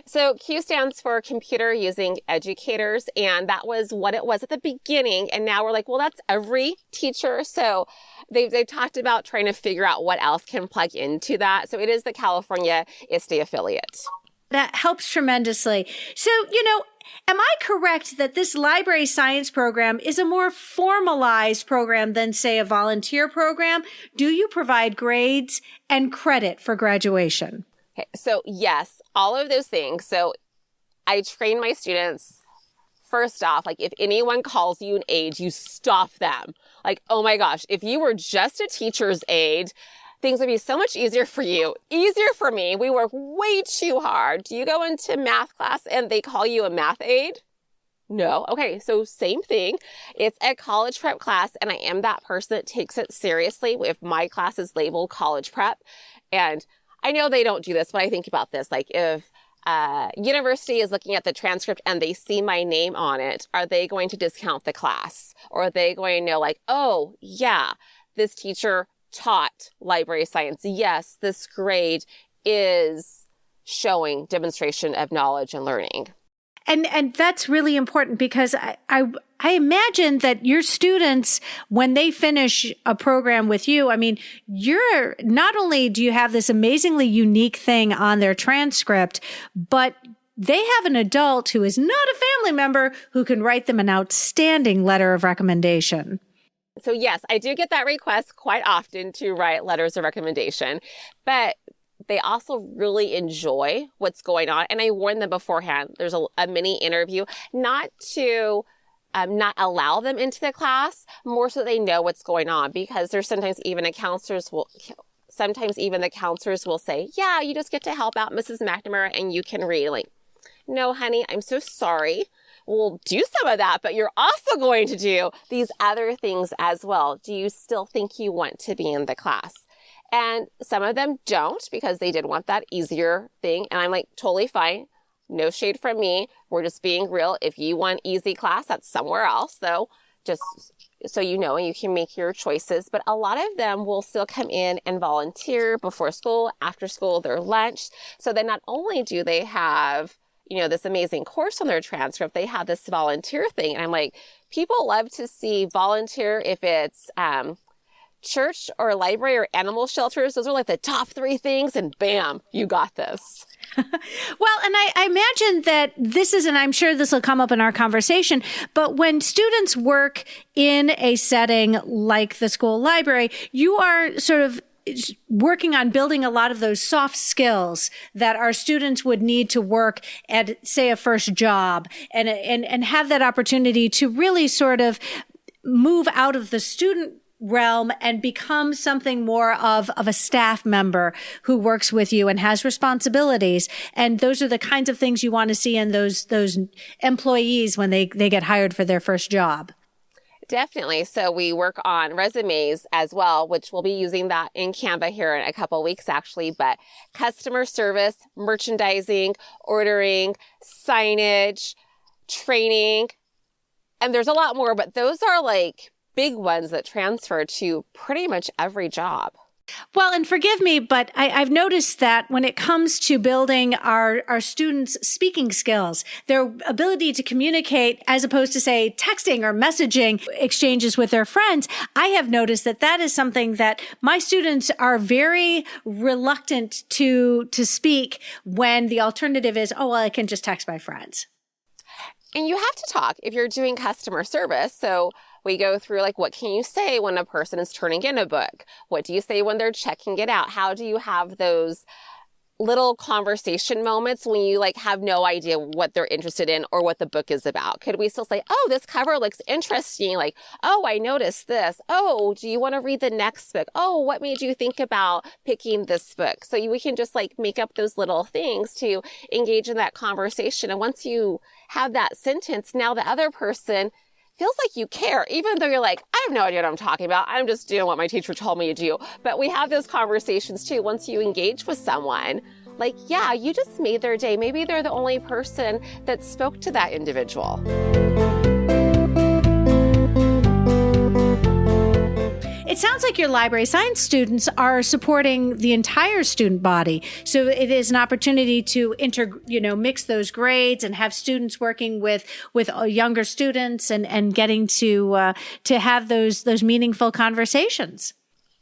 So Q stands for Computer Using Educators, and that was what it was at the beginning. And now we're like, well, that's every teacher. So they've talked about trying to figure out what else can plug into that. So it is the California ISTE affiliate. That helps tremendously. So, am I correct that this library science program is a more formalized program than, say, a volunteer program? Do you provide grades and credit for graduation? Okay, so yes, all of those things. So I train my students, first off, if anyone calls you an aide, you stop them. Oh my gosh, if you were just a teacher's aide, things would be so much easier for you, easier for me. We work way too hard. Do you go into math class and they call you a math aide? No. Okay, so same thing. It's a college prep class, and I am that person that takes it seriously if my class is labeled college prep. And I know they don't do this, but I think about this. If university is looking at the transcript and they see my name on it, are they going to discount the class? Or are they going to know oh, yeah, this teacher taught library science. Yes, this grade is showing demonstration of knowledge and learning. And that's really important because I imagine that your students, when they finish a program with you, you're not only do you have this amazingly unique thing on their transcript, but they have an adult who is not a family member who can write them an outstanding letter of recommendation. So yes, I do get that request quite often to write letters of recommendation, but they also really enjoy what's going on. And I warn them beforehand, there's a mini interview, not to not allow them into the class, more so they know what's going on, because there's sometimes even the counselors will say, yeah, you just get to help out Mrs. McNamara and you can read. No, honey, I'm so sorry. We'll do some of that, but you're also going to do these other things as well. Do you still think you want to be in the class? And some of them don't, because they did want that easier thing. And I'm totally fine. No shade from me. We're just being real. If you want easy class, that's somewhere else, though. Just so you know, and you can make your choices. But a lot of them will still come in and volunteer before school, after school, their lunch. So then not only do they have this amazing course on their transcript, they have this volunteer thing. And I'm people love to see volunteer if it's church or library or animal shelters. Those are the top 3 things, and bam, you got this. Well, and I imagine that this is, and I'm sure this will come up in our conversation, but when students work in a setting like the school library, you are sort of working on building a lot of those soft skills that our students would need to work at, say, a first job, and have that opportunity to really sort of move out of the student realm and become something more of a staff member who works with you and has responsibilities. And those are the kinds of things you want to see in those employees when they get hired for their first job. Definitely. So we work on resumes as well, which we'll be using that in Canva here in a couple of weeks, actually. But customer service, merchandising, ordering, signage, training, and there's a lot more, but those are big ones that transfer to pretty much every job. Well, and forgive me, but I've noticed that when it comes to building our students' speaking skills, their ability to communicate as opposed to, say, texting or messaging exchanges with their friends, I have noticed that is something that my students are very reluctant to speak when the alternative is, oh, well, I can just text my friends. And you have to talk if you're doing customer service. So we go through what can you say when a person is turning in a book? What do you say when they're checking it out? How do you have those little conversation moments when you like have no idea what they're interested in or what the book is about? Could we still say, oh, this cover looks interesting. Like, oh, I noticed this. Oh, do you want to read the next book? Oh, what made you think about picking this book? So we can just like make up those little things to engage in that conversation. And once you have that sentence, now the other person feels like you care, even though you're like, I have no idea what I'm talking about. I'm just doing what my teacher told me to do. But we have those conversations too. Once you engage with someone, like, yeah, you just made their day. Maybe they're the only person that spoke to that individual. It sounds like your library science students are supporting the entire student body. So it is an opportunity to mix those grades and have students working with younger students and getting to have those meaningful conversations.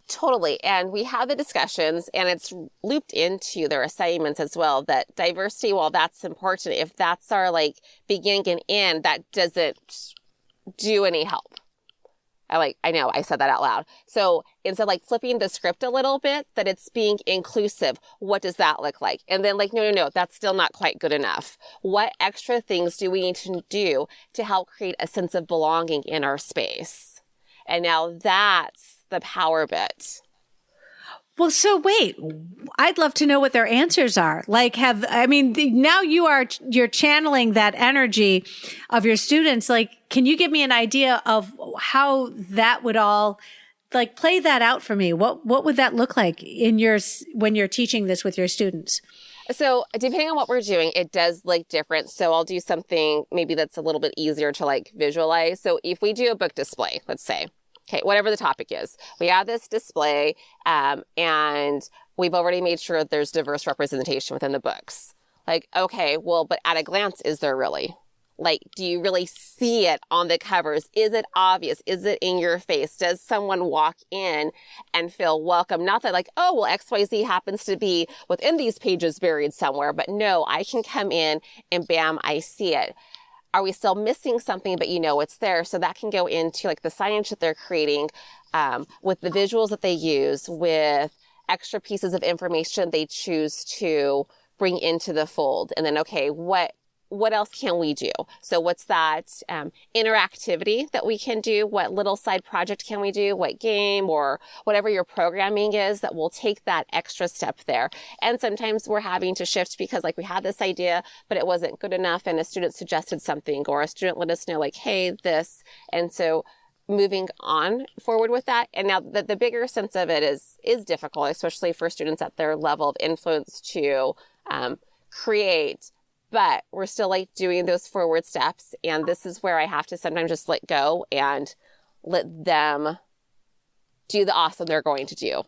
Totally. And we have the discussions, and it's looped into their assignments as well, that diversity, while that's important, if that's our like beginning and end, that doesn't do any help. I know I said that out loud. So instead of like flipping the script a little bit, that it's being inclusive. What does that look like? And then like, no, that's still not quite good enough. What extra things do we need to do to help create a sense of belonging in our space? And now that's the power bit. Well, so wait, I'd love to know what their answers are. Like now you're channeling that energy of your students. Like, can you give me an idea of how that would all like play that out for me? What would that look like when you're teaching this with your students? So depending on what we're doing, it does look different. So I'll do something maybe that's a little bit easier to like visualize. So if we do a book display, let's say, okay, whatever the topic is, we have this display, and we've already made sure that there's diverse representation within the books. Like, okay, well, but at a glance, is there really? Like, do you really see it on the covers? Is it obvious? Is it in your face? Does someone walk in and feel welcome? Not that like, oh, well, XYZ happens to be within these pages buried somewhere, but no, I can come in and bam, I see it. Are we still missing something, but it's there? So that can go into like the science that they're creating, with the visuals that they use, with extra pieces of information they choose to bring into the fold. And then, okay, what else can we do? So what's that interactivity that we can do? What little side project can we do? What game or whatever your programming is that will take that extra step there? And sometimes we're having to shift because like we had this idea, but it wasn't good enough, and a student suggested something, or a student let us know like, hey, this. And so moving on forward with that. And now the bigger sense of it is difficult, especially for students at their level of influence to create. But we're still like doing those forward steps. And this is where I have to sometimes just let go and let them do the awesome they're going to do.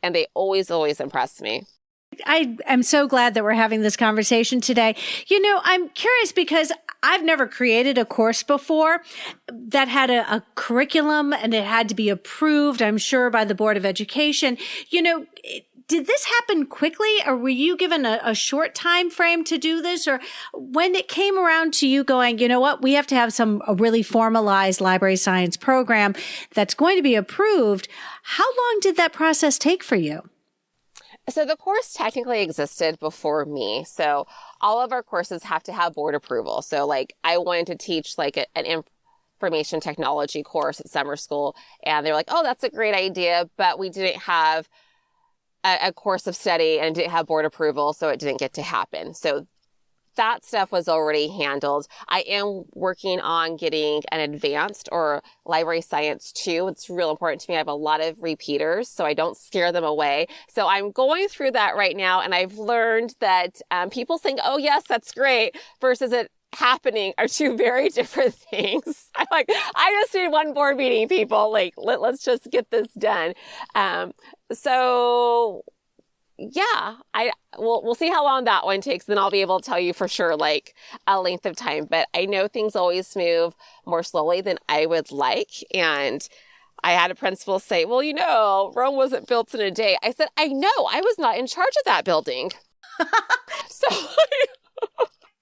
And they always impress me. I am so glad that we're having this conversation today. I'm curious because I've never created a course before that had a curriculum, and it had to be approved, I'm sure, by the Board of Education. Did this happen quickly, or were you given a short time frame to do this? Or when it came around to you going, you know what, we have to have a really formalized library science program that's going to be approved, how long did that process take for you? So the course technically existed before me. So all of our courses have to have board approval. So like I wanted to teach like an information technology course at summer school, and they're like, oh, that's a great idea, but we didn't have a course of study and didn't have board approval, so it didn't get to happen. So that stuff was already handled. I am working on getting an advanced or library science 2. It's real important to me. I have a lot of repeaters, so I don't scare them away. So I'm going through that right now, and I've learned that people saying, oh, yes, that's great, versus it happening are two very different things. I'm like, I just need one board meeting, people. Like, let's just get this done. So yeah, we'll see how long that one takes. Then I'll be able to tell you for sure, like a length of time, but I know things always move more slowly than I would like. And I had a principal say, well, Rome wasn't built in a day. I said, I know, I was not in charge of that building. So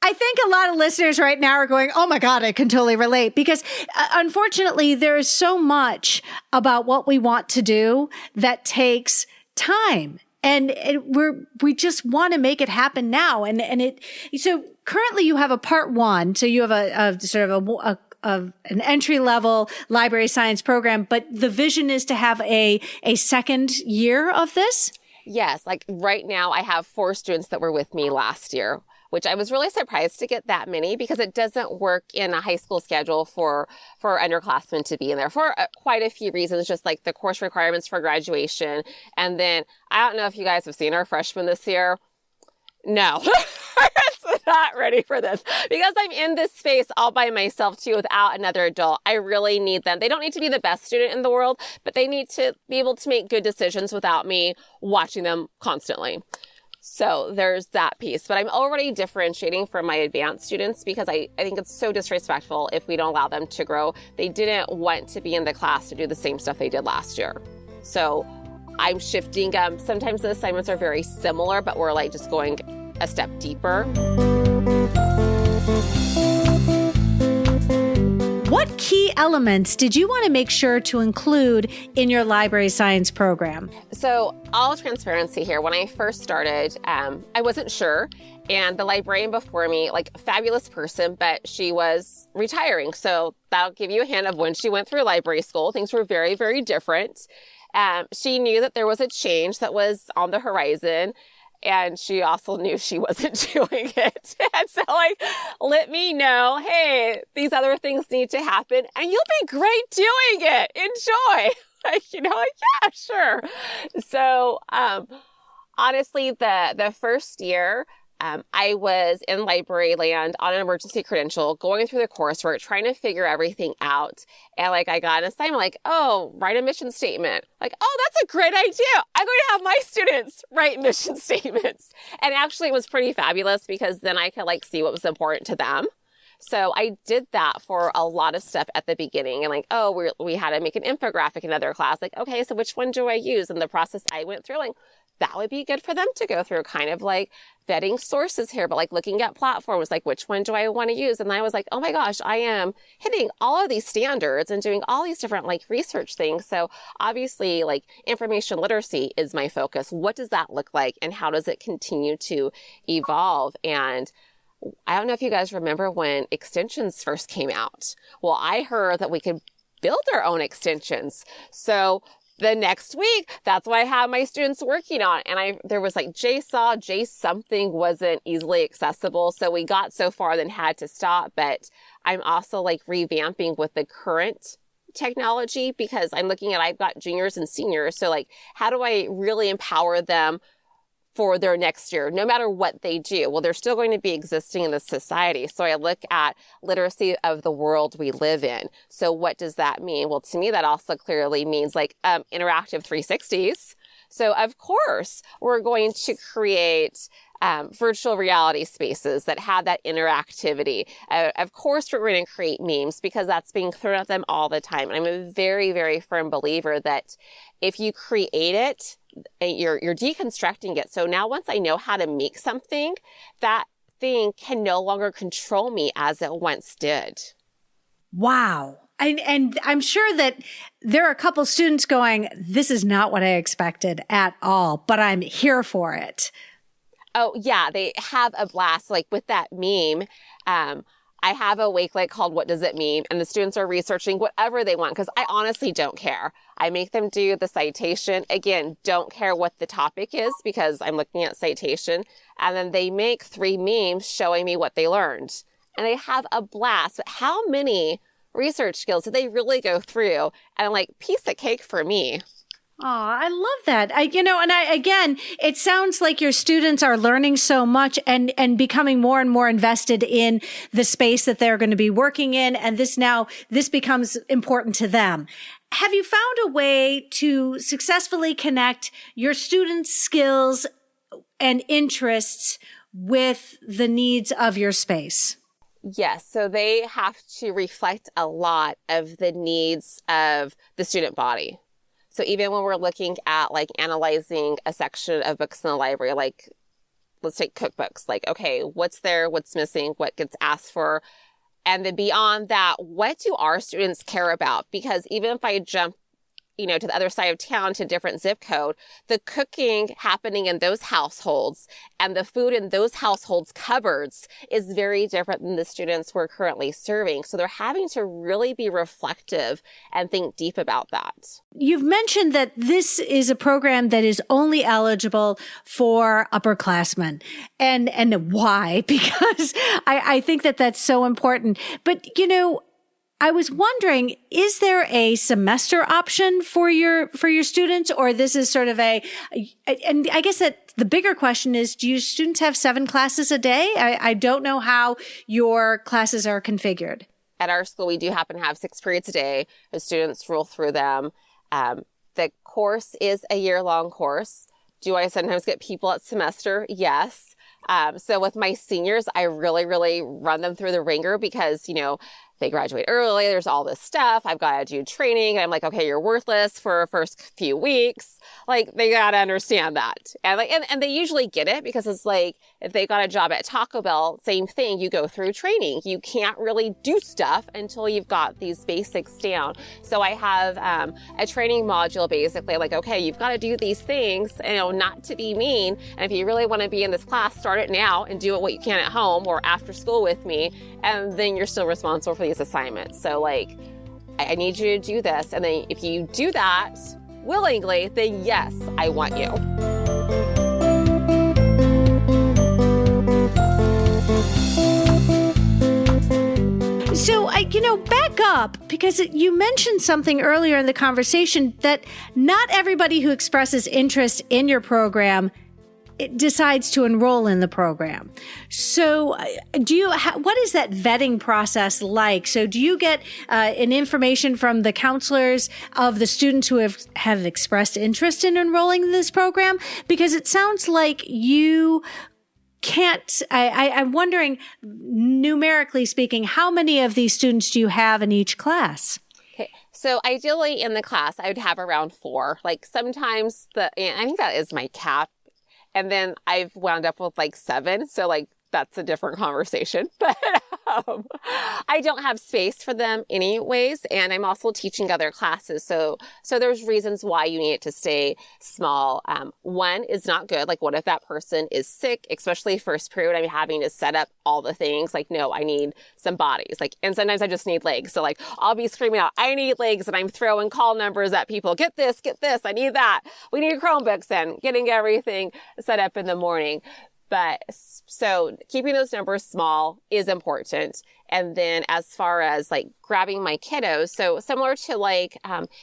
I think a lot of listeners right now are going, oh my God, I can totally relate, because unfortunately there is so much about what we want to do that takes time And we just want to make it happen now. So currently you have a part one. So you have a sort of an entry level library science program, but the vision is to have a second year of this? Yes. Like right now I have 4 students that were with me last year, which I was really surprised to get that many because it doesn't work in a high school schedule for underclassmen to be in there for quite a few reasons, just like the course requirements for graduation. And then I don't know if you guys have seen our freshmen this year. No, it's not ready for this because I'm in this space all by myself too without another adult. I really need them. They don't need to be the best student in the world, but they need to be able to make good decisions without me watching them constantly. So there's that piece, but I'm already differentiating from my advanced students because I think it's so disrespectful if we don't allow them to grow. They didn't want to be in the class to do the same stuff they did last year. So I'm shifting. Sometimes the assignments are very similar, but we're like just going a step deeper. What key elements did you want to make sure to include in your library science program? So all transparency here, when I first started, I wasn't sure. And the librarian before me, like fabulous person, but she was retiring. So that'll give you a hint of when she went through library school. Things were very, very different. She knew that there was a change that was on the horizon. And she also knew she wasn't doing it. And so let me know, hey, these other things need to happen and you'll be great doing it. Enjoy. Yeah, sure. So, honestly, the first year, I was in library land on an emergency credential, going through the coursework, trying to figure everything out. And I got an assignment write a mission statement. That's a great idea. I'm going to have my students write mission statements. And actually it was pretty fabulous because then I could see what was important to them. So I did that for a lot of stuff at the beginning and we had to make an infographic in another class. Okay, so which one do I use? And the process I went through, that would be good for them to go through, kind of vetting sources here, but looking at platforms, which one do I want to use? And I was oh my gosh, I am hitting all of these standards and doing all these different research things. So obviously information literacy is my focus. What does that look like and how does it continue to evolve? And I don't know if you guys remember when extensions first came out. Well, I heard that we could build our own extensions. So the next week, that's what I had my students working on. And there was JSAW, J something wasn't easily accessible. So we got so far, then had to stop. But I'm also revamping with the current technology because I'm looking at, I've got juniors and seniors. So how do I really empower them for their next year, no matter what they do? Well, they're still going to be existing in the society. So I look at literacy of the world we live in. So what does that mean? Well, to me, that also clearly means interactive 360s. So of course, we're going to create virtual reality spaces that have that interactivity. Of course, we're going to create memes because that's being thrown at them all the time. And I'm a very, very firm believer that if you create it, you're deconstructing it. So now once I know how to make something, that thing can no longer control me as it once did. Wow. And I'm sure that there are a couple students going, this is not what I expected at all, but I'm here for it. Oh, yeah. They have a blast. With that meme, I have a wakelet called What Does It Mean? And the students are researching whatever they want because I honestly don't care. I make them do the citation. Again, don't care what the topic is because I'm looking at citation. And then they make 3 memes showing me what they learned. And they have a blast. But how many research skills did they really go through? And piece of cake for me. Oh, I love that. Again, it sounds like your students are learning so much and becoming more and more invested in the space that they're going to be working in. And this becomes important to them. Have you found a way to successfully connect your students' skills and interests with the needs of your space? Yes. So they have to reflect a lot of the needs of the student body. So even when we're looking at analyzing a section of books in the library, let's take cookbooks, okay, what's there, what's missing, what gets asked for? And then beyond that, what do our students care about? Because even if I jump to the other side of town to a different zip code, the cooking happening in those households and the food in those households' cupboards is very different than the students we're currently serving. So they're having to really be reflective and think deep about that. You've mentioned that this is a program that is only eligible for upperclassmen. And why? Because I think that that's so important. But, I was wondering, is there a semester option for your students, or this is sort of and I guess that the bigger question is, do your students have 7 classes a day? I don't know how your classes are configured. At our school, we do happen to have 6 periods a day. The students roll through them. The course is a year-long course. Do I sometimes get people at semester? Yes. So with my seniors, I really, really run them through the ringer because, they graduate early. There's all this stuff. I've got to do training. And I'm like, okay, you're worthless for the first few weeks. Like, they got to understand that. And they usually get it because it's like, if they got a job at Taco Bell, same thing, you go through training. You can't really do stuff until you've got these basics down. So I have a training module basically like, okay, you've got to do these things, not to be mean. And if you really want to be in this class, start it now and do it what you can at home or after school with me. And then you're still responsible for these assignments. So I need you to do this. And then if you do that willingly, then yes, I want you. So, back up, because you mentioned something earlier in the conversation that not everybody who expresses interest in your program decides to enroll in the program. So what is that vetting process like? So do you get an information from the counselors of the students who have expressed interest in enrolling in this program? Because it sounds like you can't, I'm wondering, numerically speaking, how many of these students do you have in each class? Okay. So ideally in the class, I would have around 4. Sometimes I think that is my cap. And then I've wound up with 7. So that's a different conversation. But I don't have space for them anyways. And I'm also teaching other classes. So there's reasons why you need it to stay small. One is not good. What if that person is sick, especially first period? I'm having to set up all the things. No, I need some bodies. And sometimes I just need legs. So I'll be screaming out, I need legs. And I'm throwing call numbers at people. Get this. I need that. We need Chromebooks and getting everything set up in the morning. But so keeping those numbers small is important. And then as far as grabbing my kiddos, so similar to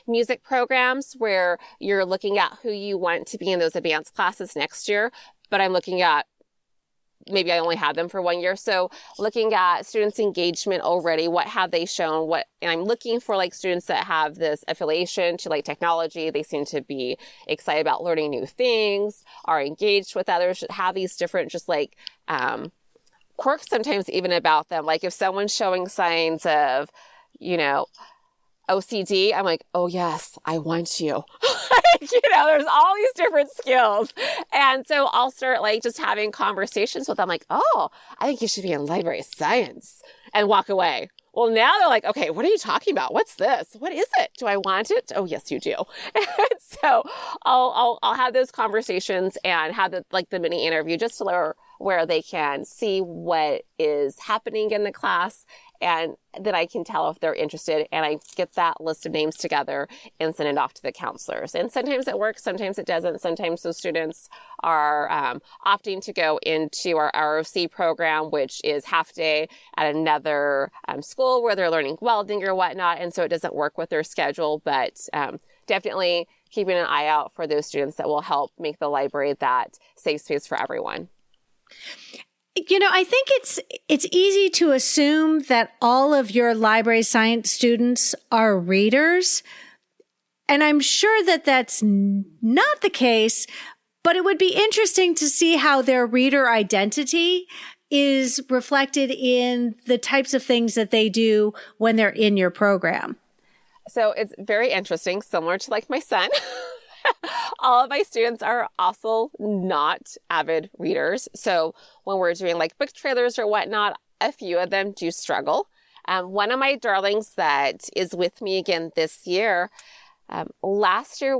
music programs where you're looking at who you want to be in those advanced classes next year, but I'm looking at maybe I only had them for 1 year. So looking at students' engagement already, what have they shown? And I'm looking for students that have this affiliation to technology. They seem to be excited about learning new things, are engaged with others, have these different quirks sometimes even about them. If someone's showing signs of, OCD, I'm like, oh yes, I want you. There's all these different skills. And so I'll start just having conversations with them oh, I think you should be in library science and walk away. Well, now they're like, okay, what are you talking about? What's this? What is it? Do I want it? Oh, yes, you do. And so I'll have those conversations and have the mini interview just to where they can see what is happening in the class. And then I can tell if they're interested, and I get that list of names together and send it off to the counselors. And sometimes it works, sometimes it doesn't. Sometimes those students are opting to go into our ROC program, which is half day at another school where they're learning welding or whatnot. And so it doesn't work with their schedule, but definitely keeping an eye out for those students that will help make the library that safe space for everyone. I think it's easy to assume that all of your library science students are readers. And I'm sure that that's not the case, but it would be interesting to see how their reader identity is reflected in the types of things that they do when they're in your program. So it's very interesting, similar to my son. All of my students are also not avid readers. So when we're doing book trailers or whatnot, a few of them do struggle. One of my darlings that is with me again this year, Last year,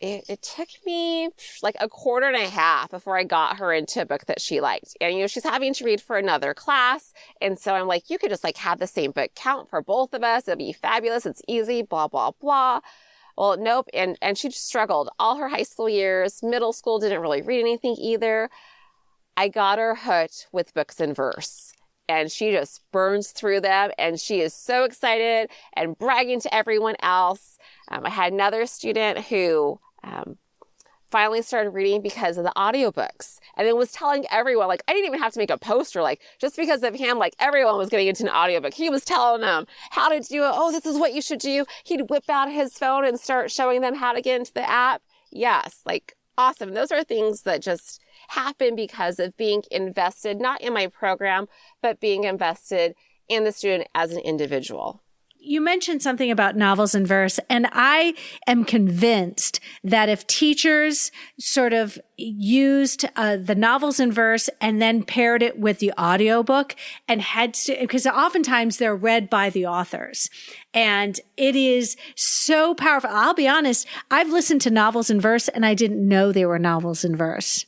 it took me like a quarter and a half before I got her into a book that she liked. And, she's having to read for another class. And so I'm like, you could just like have the same book count for both of us. It'll be fabulous. It's easy, blah, blah, blah. Well, nope. And she just struggled all her high school years. Middle school didn't really read anything either. I got her hooked with books in verse. And she just burns through them. And she is so excited and bragging to everyone else. I had another student who finally started reading because of the audiobooks, and it was telling everyone, like, I didn't even have to make a poster, like, just because of him, like, everyone was getting into an audiobook. He was telling them how to do it. Oh, this is what you should do. He'd whip out his phone and start showing them how to get into the app. Yes, like, awesome. Those are things that just happen because of being invested, not in my program, but being invested in the student as an individual. You mentioned something about novels in verse, and I am convinced that if teachers sort of used the novels in verse and then paired it with the audiobook and because oftentimes they're read by the authors, and it is so powerful. I'll be honest, I've listened to novels in verse and I didn't know they were novels in verse.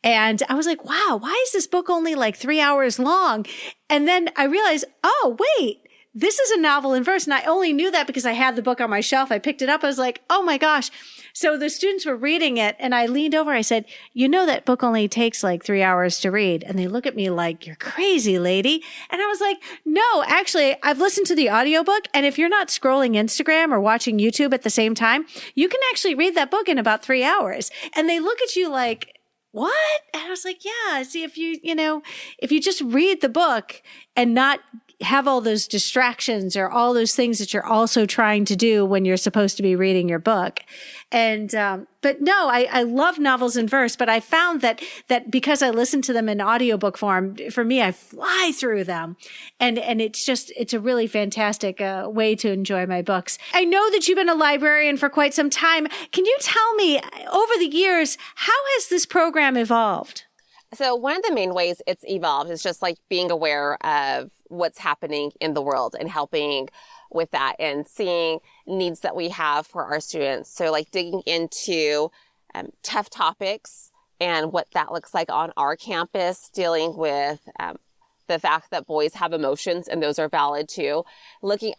And I was like, wow, why is this book only like 3 hours long? And then I realized, oh, wait. This is a novel in verse. And I only knew that because I had the book on my shelf. I picked it up. I was like, oh my gosh. So the students were reading it and I leaned over. I said, that book only takes like 3 hours to read. And they look at me like, you're crazy, lady. And I was like, no, actually, I've listened to the audiobook. And if you're not scrolling Instagram or watching YouTube at the same time, you can actually read that book in about 3 hours. And they look at you like, what? And I was like, yeah, see, if you just read the book and not have all those distractions or all those things that you're also trying to do when you're supposed to be reading your book. And, but no, I love novels in verse, but I found that because I listen to them in audiobook form, for me, I fly through them. And it's a really fantastic way to enjoy my books. I know that you've been a librarian for quite some time. Can you tell me, over the years, how has this program evolved? So one of the main ways it's evolved is just like being aware of what's happening in the world and helping with that and seeing needs that we have for our students. So like digging into tough topics and what that looks like on our campus, dealing with the fact that boys have emotions and those are valid too. Looking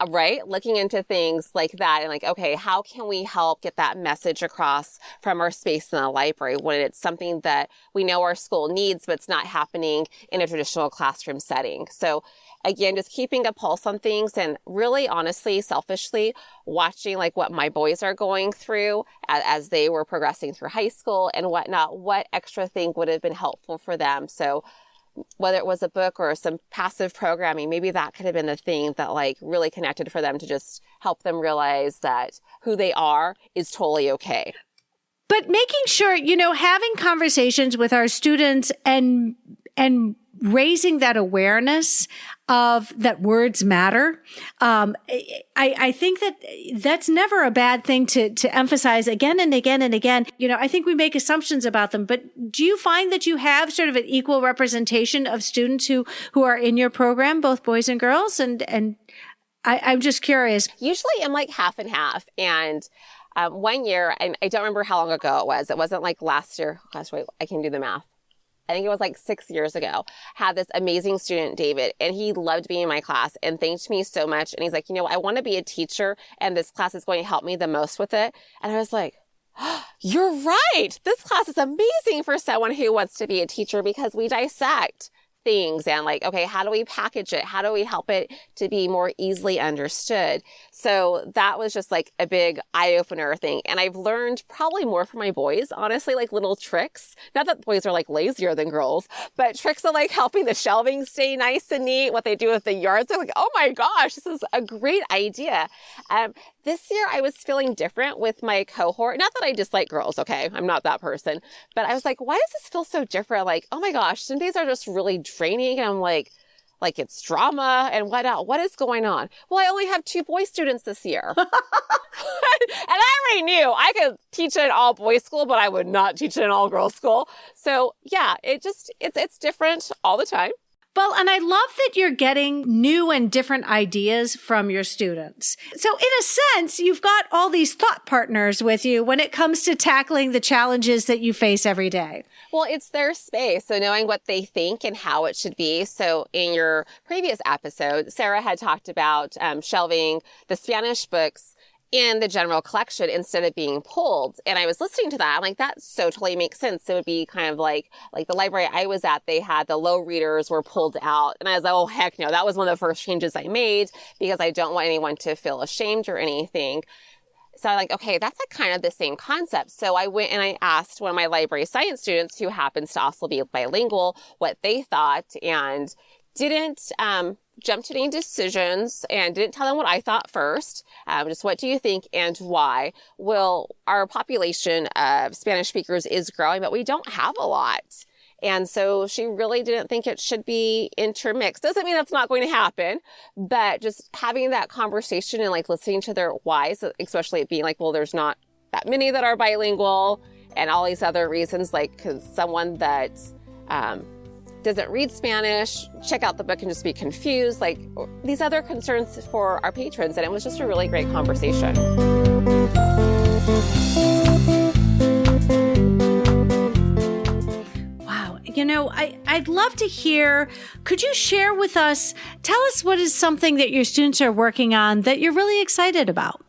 into things like that and like, okay, how can we help get that message across from our space in the library when it's something that we know our school needs, but it's not happening in a traditional classroom setting. So again, just keeping a pulse on things and really honestly, selfishly watching like what my boys are going through as they were progressing through high school and whatnot, what extra thing would have been helpful for them. So whether it was a book or some passive programming, maybe that could have been the thing that like really connected for them to just help them realize that who they are is totally okay. But making sure, having conversations with our students and raising that awareness of that words matter. I think that's never a bad thing to emphasize again and again and again. I think we make assumptions about them, but do you find that you have sort of an equal representation of students who are in your program, both boys and girls? And I'm just curious. Usually I'm like half and half. And one year, and I don't remember how long ago it wasn't like last year. Gosh, wait, I can do the math. I think it was like 6 years ago, had this amazing student, David, and he loved being in my class and thanked me so much. And he's like, I want to be a teacher and this class is going to help me the most with it. And I was like, oh, you're right. This class is amazing for someone who wants to be a teacher because we dissect things and like, okay, how do we package it? How do we help it to be more easily understood? So that was just like a big eye-opener thing. And I've learned probably more from my boys, honestly, like little tricks. Not that boys are like lazier than girls, but tricks of like helping the shelving stay nice and neat, what they do with the yards. They're like, oh my gosh, this is a great idea. This year I was feeling different with my cohort. Not that I dislike girls, okay? I'm not that person. But I was like, why does this feel so different? Like, oh my gosh, some days are just really draining. And I'm like it's drama and whatnot. What is going on? Well, I only have 2 boy students this year. And I already knew I could teach in all boys school, but I would not teach in all girls school. So yeah, it's different all the time. Well, and I love that you're getting new and different ideas from your students. So in a sense, you've got all these thought partners with you when it comes to tackling the challenges that you face every day. Well, it's their space. So knowing what they think and how it should be. So in your previous episode, Sarah had talked about shelving the Spanish books in the general collection instead of being pulled. And I was listening to that. I'm like, that so totally makes sense. It would be kind of like the library I was at, they had the low readers were pulled out. And I was like, oh, heck no. That was one of the first changes I made because I don't want anyone to feel ashamed or anything. So I'm like, okay, that's like kind of the same concept. So I went and I asked one of my library science students who happens to also be bilingual what they thought, and didn't jump to any decisions and didn't tell them what I thought first. Just what do you think and why? Well, our population of Spanish speakers is growing, but we don't have a lot. And so she really didn't think it should be intermixed. Doesn't mean that's not going to happen, but just having that conversation and like listening to their whys, especially it being like, well, there's not that many that are bilingual and all these other reasons, like because someone that doesn't read Spanish, check out the book and just be confused, like these other concerns for our patrons. And it was just a really great conversation. Wow. You know, I'd love to hear, could you share with us, tell us what is something that your students are working on that you're really excited about?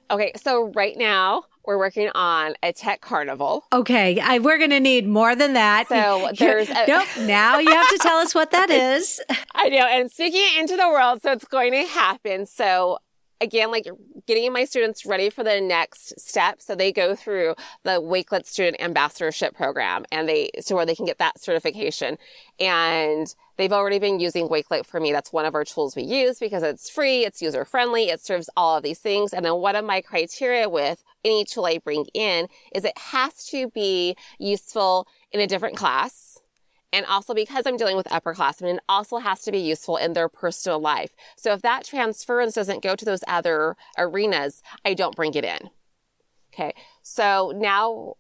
Okay, so right now, we're working on a tech carnival. Okay, we're going to need more than that. So there's nope, now you have to tell us what that is. I know, and speaking it into the world, so it's going to happen. So again, like getting my students ready for the next step. So they go through the Wakelet Student Ambassadorship Program, and where they can get that certification. And they've already been using Wakelet for me. That's one of our tools we use because it's free, it's user-friendly, it serves all of these things. And then one of my criteria with any tool I bring in is it has to be useful in a different class. And also because I'm dealing with upperclassmen, it also has to be useful in their personal life. So if that transference doesn't go to those other arenas, I don't bring it in. Okay, so now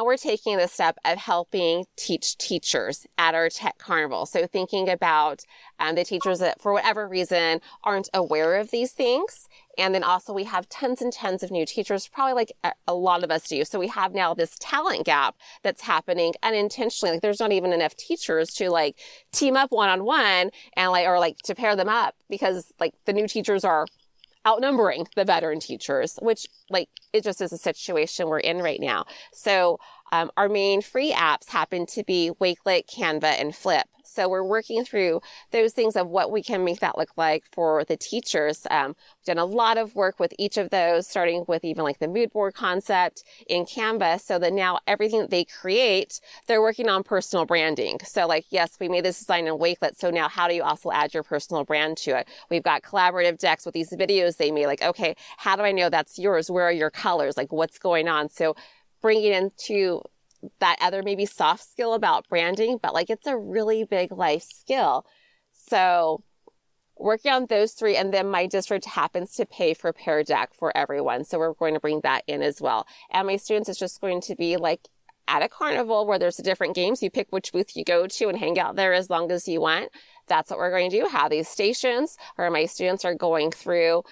we're taking the step of helping teach teachers at our tech carnival. So thinking about the teachers that, for whatever reason, aren't aware of these things. And then also we have tons and tons of new teachers, probably like a lot of us do. So we have now this talent gap that's happening unintentionally. Like there's not even enough teachers to like team up one-on-one and to pair them up because like the new teachers are outnumbering the veteran teachers, which it just is a situation we're in right now. So our main free apps happen to be Wakelet, Canva, and Flip. So we're working through those things of what we can make that look like for the teachers. We've done a lot of work with each of those, starting with even like the mood board concept in Canva, so that now everything that they create, they're working on personal branding. So like, yes, we made this design in Wakelet. So now how do you also add your personal brand to it? We've got collaborative decks with these videos they made. Like, okay, how do I know that's yours? Where are your colors? Like what's going on? So bringing into that other maybe soft skill about branding, but like it's a really big life skill. So working on those three, and then my district happens to pay for Pear Deck for everyone. So we're going to bring that in as well. And my students, it's just going to be like at a carnival where there's different games. You pick which booth you go to and hang out there as long as you want. That's what we're going to do. Have these stations where my students are going through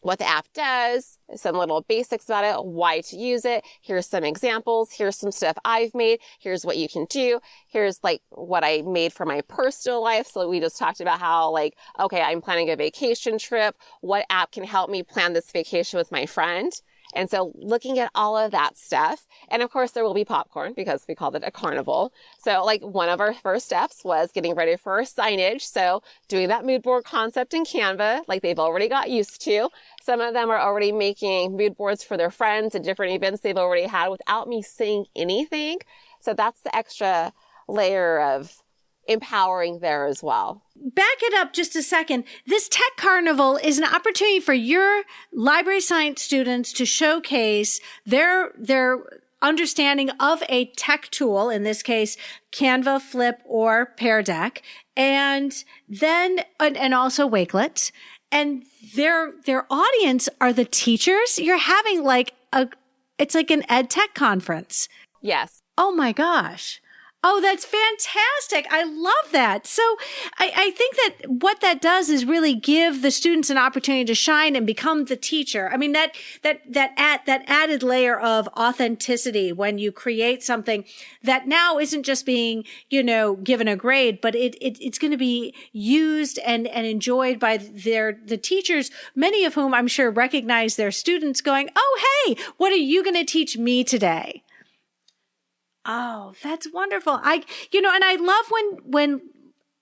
what the app does, some little basics about it, why to use it. Here's some examples. Here's some stuff I've made. Here's what you can do. Here's like what I made for my personal life. So we just talked about how like, okay, I'm planning a vacation trip. What app can help me plan this vacation with my friend? And so looking at all of that stuff. And of course there will be popcorn because we called it a carnival. So like one of our first steps was getting ready for our signage. So doing that mood board concept in Canva, like they've already got used to. Some of them are already making mood boards for their friends and different events they've already had without me saying anything. So that's the extra layer of empowering there as well. Back it up just a second. This Tech Carnival is an opportunity for your library science students to showcase their understanding of a tech tool, in this case, Canva, Flip, or Pear Deck, and also Wakelet. And their audience are the teachers. You're having it's like an ed tech conference. Yes. Oh my gosh. Oh, that's fantastic. I love that. So I think that what that does is really give the students an opportunity to shine and become the teacher. I mean, that added layer of authenticity when you create something that now isn't just being, given a grade, but it's going to be used and enjoyed by the teachers, many of whom I'm sure recognize their students going, oh, hey, what are you going to teach me today? Oh, that's wonderful. And I love when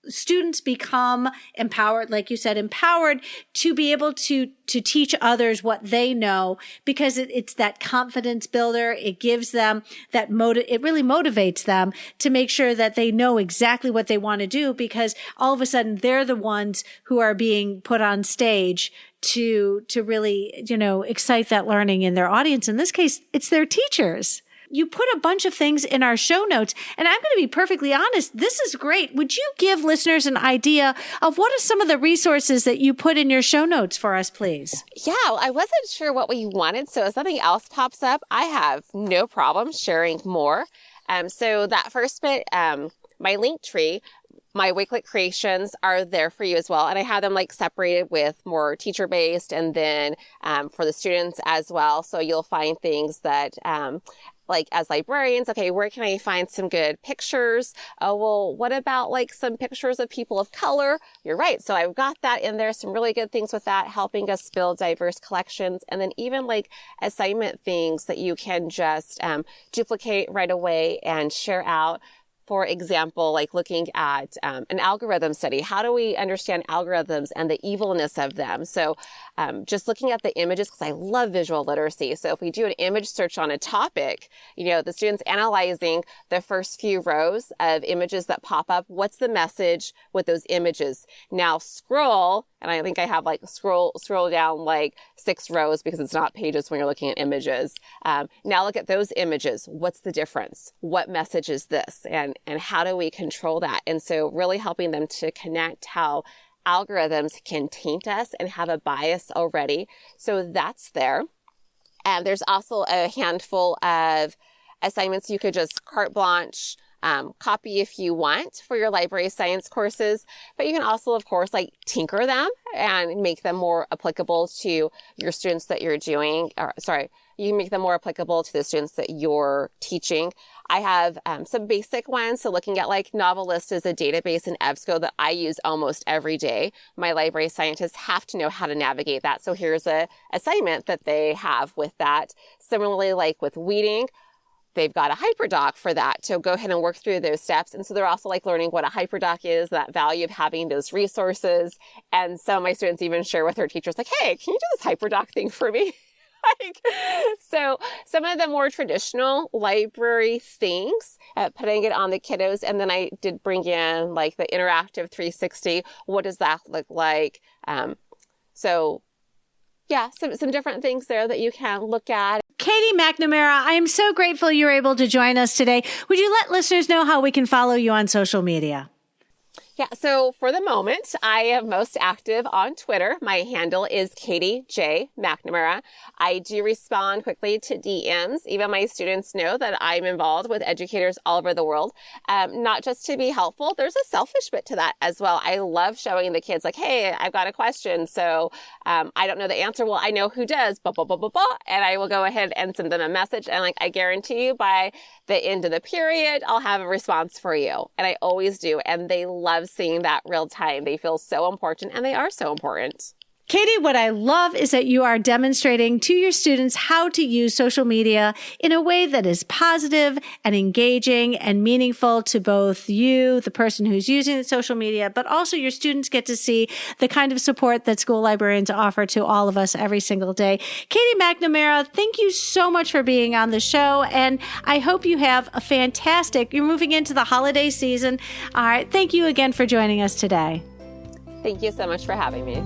students become empowered, like you said, empowered to be able to teach others what they know, because it's that confidence builder. It gives them that it really motivates them to make sure that they know exactly what they want to do, because all of a sudden they're the ones who are being put on stage to really, excite that learning in their audience. In this case, it's their teachers. You put a bunch of things in our show notes, and I'm going to be perfectly honest, this is great. Would you give listeners an idea of what are some of the resources that you put in your show notes for us, please? Yeah, I wasn't sure what we wanted, so if something else pops up, I have no problem sharing more. So that first bit, my link tree, my Wakelet creations are there for you as well. And I have them separated with more teacher-based and then for the students as well. So you'll find things that as librarians, okay, where can I find some good pictures? Oh, well, what about some pictures of people of color? You're right. So I've got that in there. Some really good things with that, helping us build diverse collections. And then even assignment things that you can just duplicate right away and share out. For example, looking at an algorithm study. How do we understand algorithms and the evilness of them? So just looking at the images, because I love visual literacy. So if we do an image search on a topic, the students analyzing the first few rows of images that pop up, what's the message with those images? Now scroll, and I think I have scroll down 6 rows because it's not pages when you're looking at images. Now look at those images. What's the difference? What message is this? And how do we control that? And so really helping them to connect how algorithms can taint us and have a bias already. So that's there. And there's also a handful of assignments you could just carte blanche copy if you want for your library science courses, but you can also, of course, tinker them and make them more applicable to your students that you're doing, you can make them more applicable to the students that you're teaching. I have some basic ones. So looking at NoveList is a database in EBSCO that I use almost every day. My library scientists have to know how to navigate that. So here's a assignment that they have with that. Similarly, with weeding, they've got a Hyperdoc for that. So go ahead and work through those steps. And so they're also learning what a Hyperdoc is, that value of having those resources. And some of my students even share with their teachers hey, can you do this Hyperdoc thing for me? So some of the more traditional library things, putting it on the kiddos. And then I did bring in the interactive 360. What does that look like? So yeah, some different things there that you can look at. Katie McNamara, I am so grateful you were able to join us today. Would you let listeners know how we can follow you on social media? Yeah, so for the moment, I am most active on Twitter. My handle is Katie J. McNamara. I do respond quickly to DMs. Even my students know that I'm involved with educators all over the world, not just to be helpful. There's a selfish bit to that as well. I love showing the kids hey, I've got a question. So I don't know the answer. Well, I know who does, blah, blah, blah, blah, blah. And I will go ahead and send them a message. And I guarantee you by the end of the period, I'll have a response for you. And I always do. And they love seeing that real time. They feel so important, and they are so important. Katie, what I love is that you are demonstrating to your students how to use social media in a way that is positive and engaging and meaningful to both you, the person who's using the social media, but also your students get to see the kind of support that school librarians offer to all of us every single day. Katie McNamara, thank you so much for being on the show, and I hope you have a you're moving into the holiday season. All right, thank you again for joining us today. Thank you so much for having me.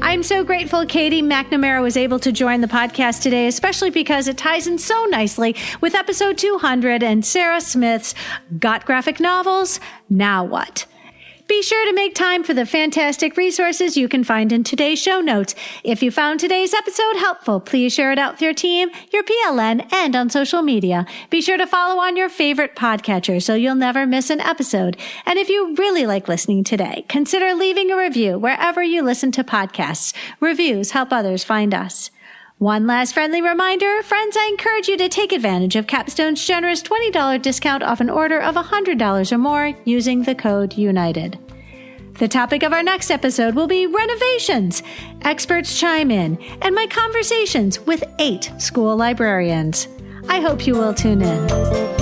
I'm so grateful Katie McNamara was able to join the podcast today, especially because it ties in so nicely with episode 200 and Sarah Smith's Got Graphic Novels? Now What? Be sure to make time for the fantastic resources you can find in today's show notes. If you found today's episode helpful, please share it out with your team, your PLN, and on social media. Be sure to follow on your favorite podcatcher so you'll never miss an episode. And if you really like listening today, consider leaving a review wherever you listen to podcasts. Reviews help others find us. One last friendly reminder, friends, I encourage you to take advantage of Capstone's generous $20 discount off an order of $100 or more using the code UNITED. The topic of our next episode will be renovations, experts chime in, and my conversations with 8 school librarians. I hope you will tune in.